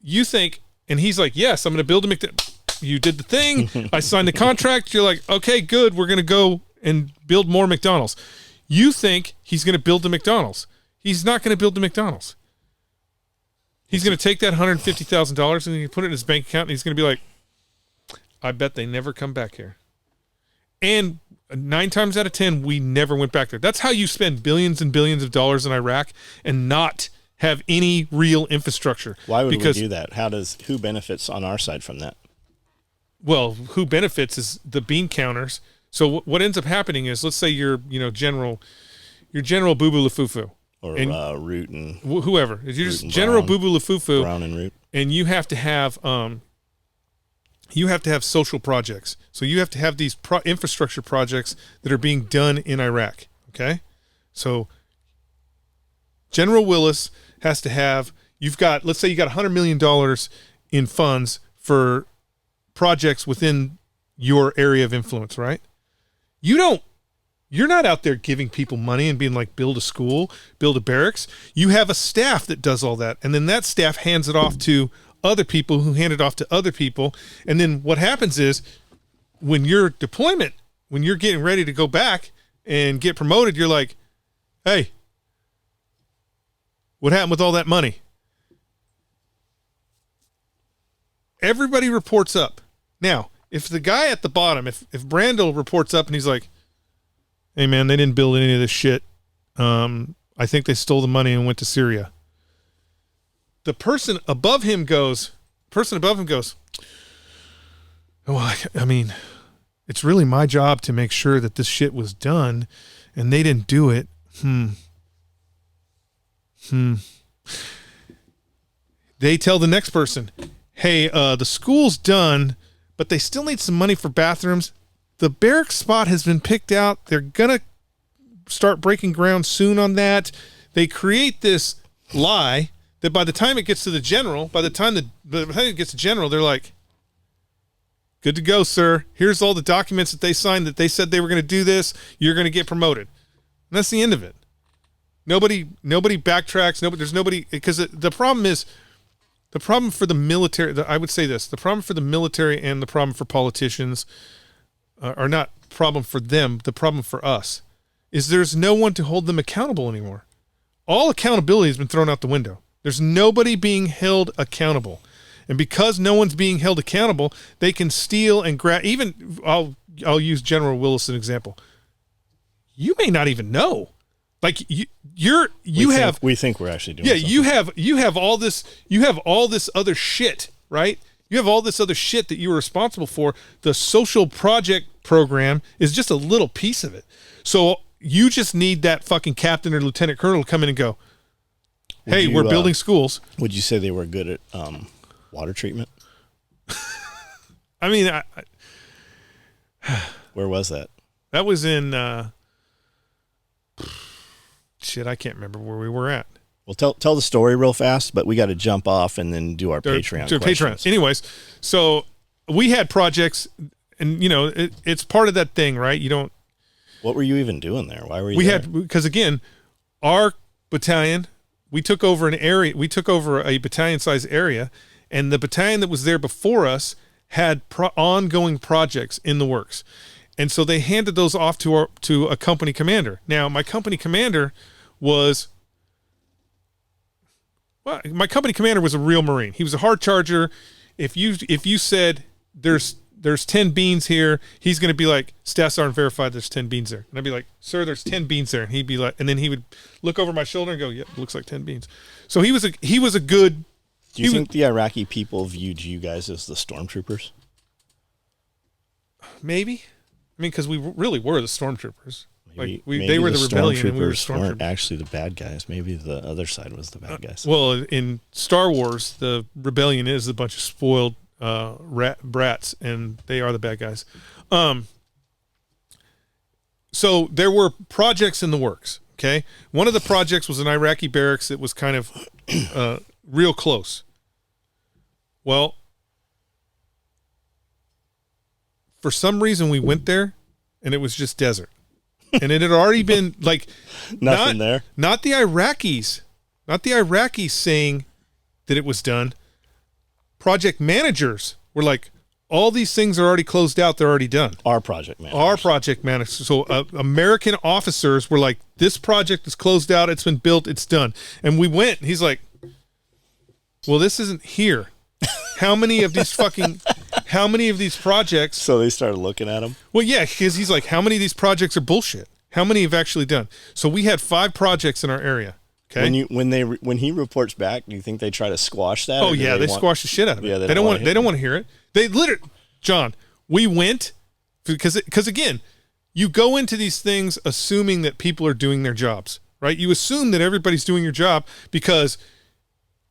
You think, and he's like, yes, I'm going to build a McDonald's. You did the thing. I signed the contract. You're like, okay, good. We're going to go and build more McDonald's. You think he's going to build the McDonald's. He's not going to build the McDonald's. He's going to take that $150,000 and he put it in his bank account, and he's going to be like, I bet they never come back here. And 9 times out of 10, we never went back there. That's how you spend billions and billions of dollars in Iraq and not have any real infrastructure. Why would we do that? Who benefits on our side from that? Well, who benefits is the bean counters. So what ends up happening is, let's say you're General Boo Boo Lafufu. Or Root and whoever. You're just and General Brown. Boo Boo Lafufu. Brown and Root. And you have to have social projects. So you have to have these infrastructure projects that are being done in Iraq. Okay, so General Willis has to have. Let's say you got $100 million in funds for projects within your area of influence, right? You're not out there giving people money and being like, build a school, build a barracks. You have a staff that does all that, and then that staff hands it off to other people who hand it off to other people. And then what happens is, when you're getting ready to go back and get promoted, you're like, hey, what happened with all that money? Everybody reports up. Now, if the guy at the bottom, if Brandel reports up and he's like, hey man, they didn't build any of this shit. I think they stole the money and went to Syria. The person above him goes, well, I mean, it's really my job to make sure that this shit was done, and they didn't do it. They tell the next person, hey, the school's done, but they still need some money for bathrooms. The barrack spot has been picked out. They're going to start breaking ground soon on that. They create this lie that by the time it gets to the general, they're like, good to go, sir. Here's all the documents that they signed that they said they were going to do this. You're going to get promoted. And that's the end of it. Nobody backtracks. There's nobody, because the problem is, the problem for the military, I would say this, the problem for the military and the problem for politicians are not problem for them, the problem for us is there's no one to hold them accountable anymore. All accountability has been thrown out the window. There's nobody being held accountable. And because no one's being held accountable, they can steal and grab. Even I'll use General Willis as an example. You may not even know. Like we think we're actually doing something. you have all this other shit, right? You have all this other shit that you were responsible for. The social project program is just a little piece of it. So you just need that fucking captain or lieutenant colonel to come in and go, hey, we're building schools. Would you say they were good at water treatment? I mean, Where was that? that was in shit. I can't remember where we were at. Well, tell the story real fast, but we got to jump off and then do our Patreon questions. Anyways, so we had projects, and it's part of that thing, right? You don't. What were you even doing there? Why were you? Because again, our battalion, we took over an area. We took over a battalion-sized area, and the battalion that was there before us had ongoing projects in the works, and so they handed those off to a company commander. Now, my company commander was. Well, my company commander was a real Marine. He was a hard charger. If you said there's 10 beans here, he's going to be like, stats aren't verified, there's 10 beans there. And I'd be like, sir, there's 10 beans there. And he'd be like, and then he would look over my shoulder and go, yeah, it looks like 10 beans. So he was a good. Do you think the Iraqi people viewed you guys as the stormtroopers? Maybe. I mean, because we really were the stormtroopers. Maybe they were the rebellion and we were the stormtroopers. Weren't stormtroopers. actually the bad guys. Maybe the other side was the bad guys. Well, in Star Wars, the rebellion is a bunch of spoiled brats, and they are the bad guys. So there were projects in the works. Okay, one of the projects was an Iraqi barracks that was kind of real close. Well, for some reason we went there, and it was just desert. And it had already been like nothing there. Not the Iraqis saying that it was done. Project managers were like, all these things are already closed out. They're already done. Our project managers. So American officers were like, this project is closed out. It's been built. It's done. And we went. And he's like, well, this isn't here. How many of these projects? So they started looking at him. Well, yeah, because he's like, how many of these projects are bullshit? How many have actually done? So we had 5 projects in our area. Okay. When he reports back, do you think they try to squash that? Oh yeah, they squash the shit out of it. Yeah, they don't want to hear it. They literally, John, we went because again, you go into these things assuming that people are doing their jobs, right? You assume that everybody's doing your job because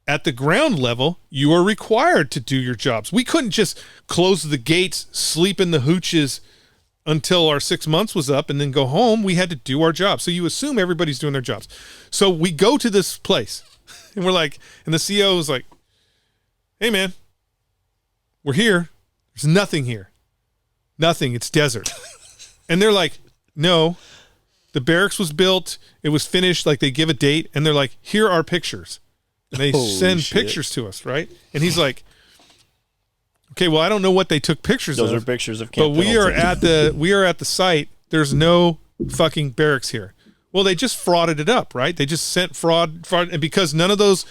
at the ground level, you are required to do your jobs. We couldn't just close the gates, sleep in the hooches until our 6 months was up and then go home. We had to do our job. So you assume everybody's doing their jobs. So we go to this place and we're like, and the CO is like, hey man, we're here. There's nothing here. Nothing. It's desert. And they're like, no, the barracks was built. It was finished. Like they give a date and they're like, here are pictures. And they send pictures to us, right? And he's like, okay, well, I don't know what they took pictures of. Those are pictures of Camp But we are at the site. There's no fucking barracks here. Well, they just frauded it up, right? They just sent fraud, and because none of those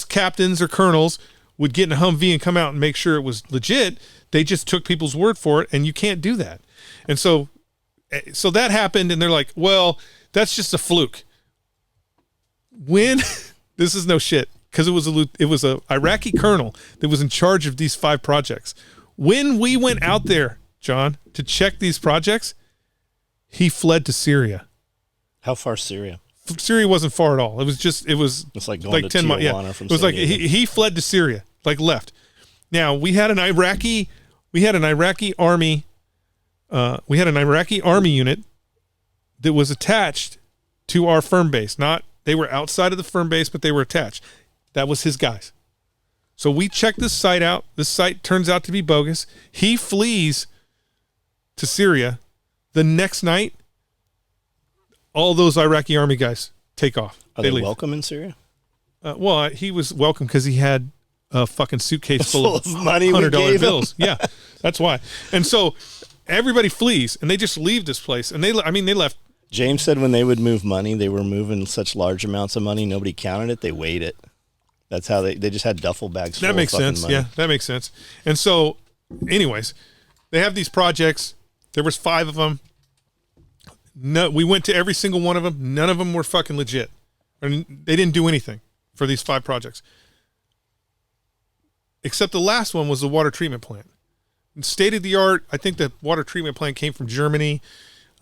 captains or colonels would get in a Humvee and come out and make sure it was legit, they just took people's word for it, and you can't do that. And so that happened, and they're like, well, that's just a fluke. When this is no shit, because it was a Iraqi colonel that was in charge of these 5 projects. When we went out there, John, to check these projects, he fled to Syria. How far Syria? Syria wasn't far at all. It's like going to 10 miles. Yeah. From it was San like Diego. he fled to Syria, like left. Now we had an Iraqi army. We had an Iraqi army unit that was attached to our firm base. They were outside of the firm base, but they were attached. That was his guys. So we checked this site out. This site turns out to be bogus. He flees to Syria. The next night, all those Iraqi army guys take off. Are they leave. welcome in Syria? Well, he was welcome because he had a fucking suitcase full of money, $100 bills. Yeah, that's why. And so everybody flees, and they just leave this place. And they left. James said when they would move money, they were moving such large amounts of money, nobody counted it. They weighed it. That's how they just had duffel bags full that makes of fucking sense. money. Yeah, that makes sense. And so, anyways, they have these projects. There was 5 of them. No, we went to every single one of them. None of them were fucking legit. And they didn't do anything for these 5 projects. Except the last one was the water treatment plant. State of the art. I think the water treatment plant came from Germany.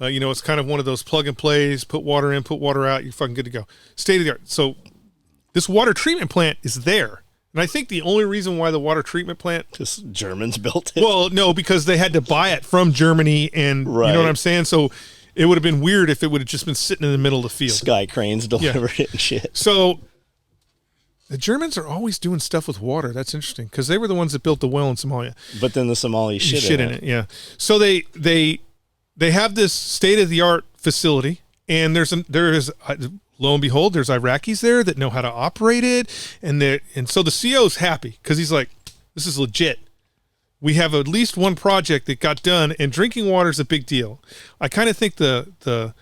It's kind of one of those plug and plays, put water in, put water out. You're fucking good to go. State of the art. So this water treatment plant is there. And I think the only reason why the water treatment plant... Just Germans built it. Well, no, because they had to buy it from Germany, and you know what I'm saying? So it would have been weird if it would have just been sitting in the middle of the field. Sky cranes delivered it and shit. So the Germans are always doing stuff with water. That's interesting, because they were the ones that built the well in Somalia. But then the Somalis shit in it. Yeah. So they have this state-of-the-art facility, and there is lo and behold, there's Iraqis there that know how to operate it, and so the CO's happy because he's like, this is legit. We have at least one project that got done, and drinking water is a big deal. I kind of think the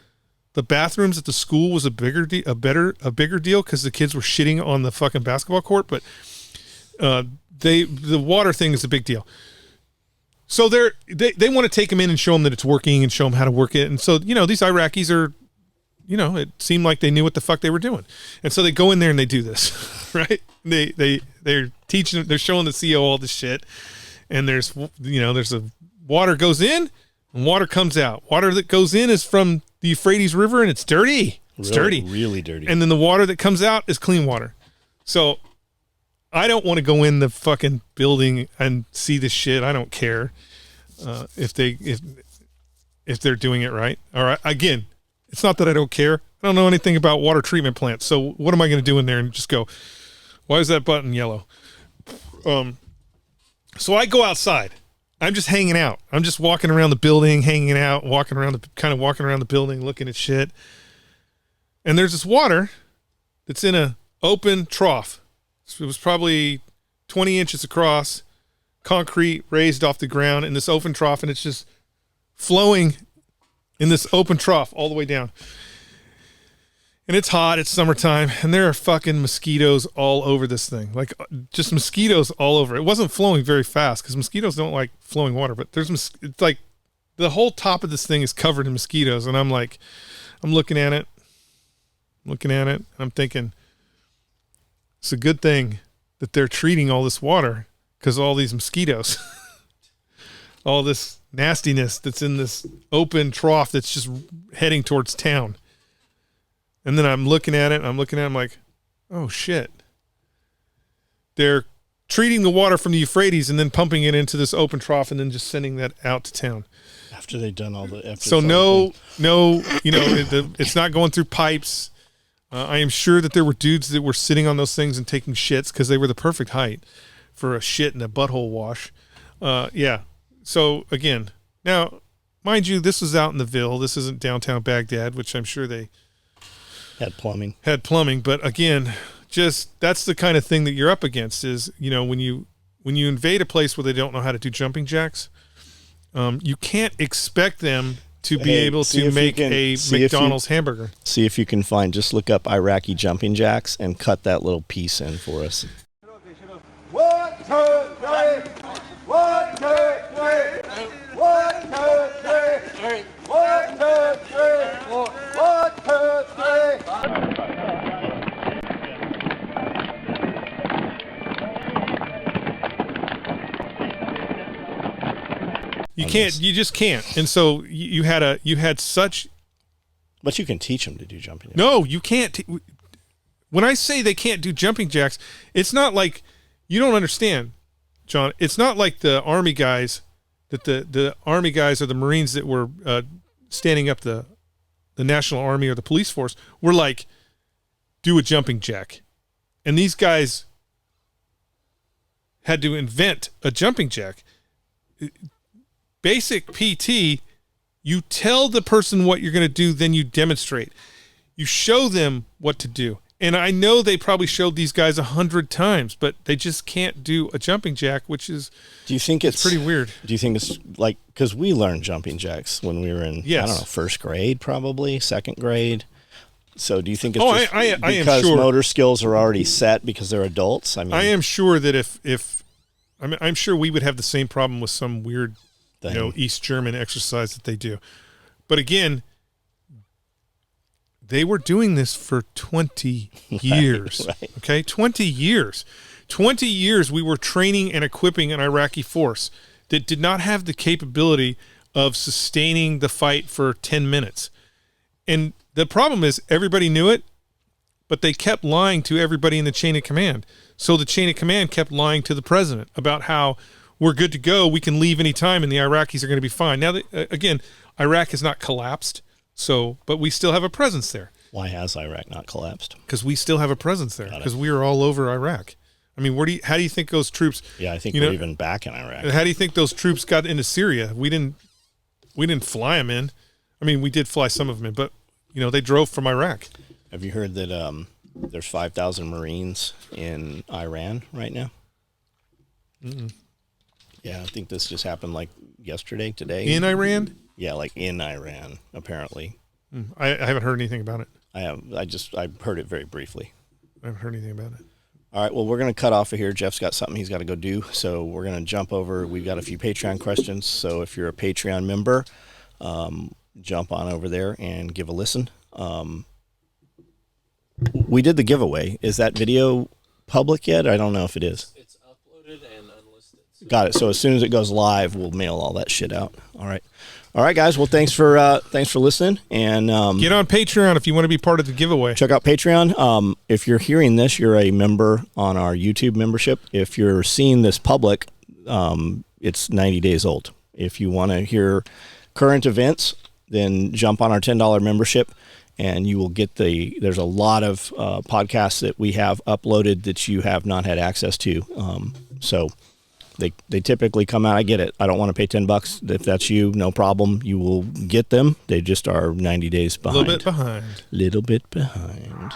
bathrooms at the school was a bigger deal because the kids were shitting on the fucking basketball court, but the water thing is a big deal. So they want to take them in and show them that it's working and show them how to work it. And so, these Iraqis are, it seemed like they knew what the fuck they were doing. And so they go in there and they do this, right? They're teaching, they're showing the CO all this shit. And there's a water goes in and water comes out. Water that goes in is from the Euphrates River, and it's dirty. It's dirty. Really dirty. And then the water that comes out is clean water. So I don't want to go in the fucking building and see this shit. I don't care if they're doing it right. All right. Again, it's not that I don't care. I don't know anything about water treatment plants. So what am I going to do in there and just go, why is that button yellow? So I go outside. I'm just hanging out. I'm just walking around the building, hanging out, walking around the building, looking at shit. And there's this water that's in a open trough. It was probably 20 inches across, concrete raised off the ground in this open trough, and it's just flowing in this open trough all the way down. And it's hot, it's summertime, and there are fucking mosquitoes all over this thing. Like, just mosquitoes all over. It wasn't flowing very fast, because mosquitoes don't like flowing water, but it's like the whole top of this thing is covered in mosquitoes, and I'm looking at it, and I'm thinking, it's a good thing that they're treating all this water, because all these mosquitoes, all this nastiness that's in this open trough that's just heading towards town. And then I'm looking at it, I'm like, oh shit. They're treating the water from the Euphrates and then pumping it into this open trough and then just sending that out to town. After they've done all the... So it's not going through pipes. I am sure that there were dudes that were sitting on those things and taking shits because they were the perfect height for a shit and a butthole wash. Yeah. So again, now, mind you, this was out in the Ville. This isn't downtown Baghdad, which I'm sure they had plumbing. But again, just that's the kind of thing that you're up against is, when you invade a place where they don't know how to do jumping jacks, you can't expect them to be able to make a McDonald's hamburger. See if you can just look up Iraqi jumping jacks and cut that little piece in for us. 1, 2, 3. 1, 2, 3. 1, 2, 3. 1, 2, 3. 1, 2, 3. You just can't. And so you had such. But you can teach them to do jumping jacks. No, you can't. When I say they can't do jumping jacks, it's not like, you don't understand, John. It's not like the Army guys, that the Army guys or the Marines that were standing up the National Army or the police force were like, do a jumping jack. And these guys had to invent a jumping jack. Basic PT, you tell the person what you're going to do, then you demonstrate. You show them what to do. And I know they probably showed these guys 100 times, but they just can't do a jumping jack, which is, do you think it's pretty weird? Do you think it's like, because we learned jumping jacks when we were in, yes, I don't know, first grade, probably second grade. So do you think it's just I am because sure motor skills are already set because they're adults? I mean, I am sure that I'm sure we would have the same problem with some weird, East German exercise that they do. But again, they were doing this for 20 years. Right. Okay, 20 years. 20 years we were training and equipping an Iraqi force that did not have the capability of sustaining the fight for 10 minutes. And the problem is everybody knew it, but they kept lying to everybody in the chain of command. So the chain of command kept lying to the president about how we're good to go, we can leave anytime, and the Iraqis are going to be fine. Now, again, Iraq has not collapsed, but we still have a presence there. Why has Iraq not collapsed? Because we still have a presence there, because we are all over Iraq. I mean, how do you think those troops? Yeah, I think we're even back in Iraq. How do you think those troops got into Syria? We didn't fly them in. I mean, we did fly some of them in, but they drove from Iraq. Have you heard that there's 5,000 Marines in Iran right now? Mm-mm. Yeah, I think this just happened like yesterday, today. In Iran? Yeah, like in Iran, apparently. I haven't heard anything about it. I heard it very briefly. I haven't heard anything about it. All right, well, we're going to cut off of here. Jeff's got something he's got to go do, so we're going to jump over. We've got a few Patreon questions, so if you're a Patreon member, jump on over there and give a listen. We did the giveaway. Is that video public yet? I don't know if it is. It's uploaded and unlisted. So Got it. So as soon as it goes live, we'll mail all that shit out. All right, guys. Well, thanks for listening, and get on Patreon if you want to be part of the giveaway. check out Patreon. If you're hearing this, you're a member on our YouTube membership. If you're seeing this public, it's 90 days old. If you want to hear current events, then jump on our $10 membership, and you will get there's a lot of podcasts that we have uploaded that you have not had access to. So they typically come out. I get it. I don't want to pay $10. If that's you, no problem. You will get them. They just are 90 days behind. A little bit behind. Little bit behind.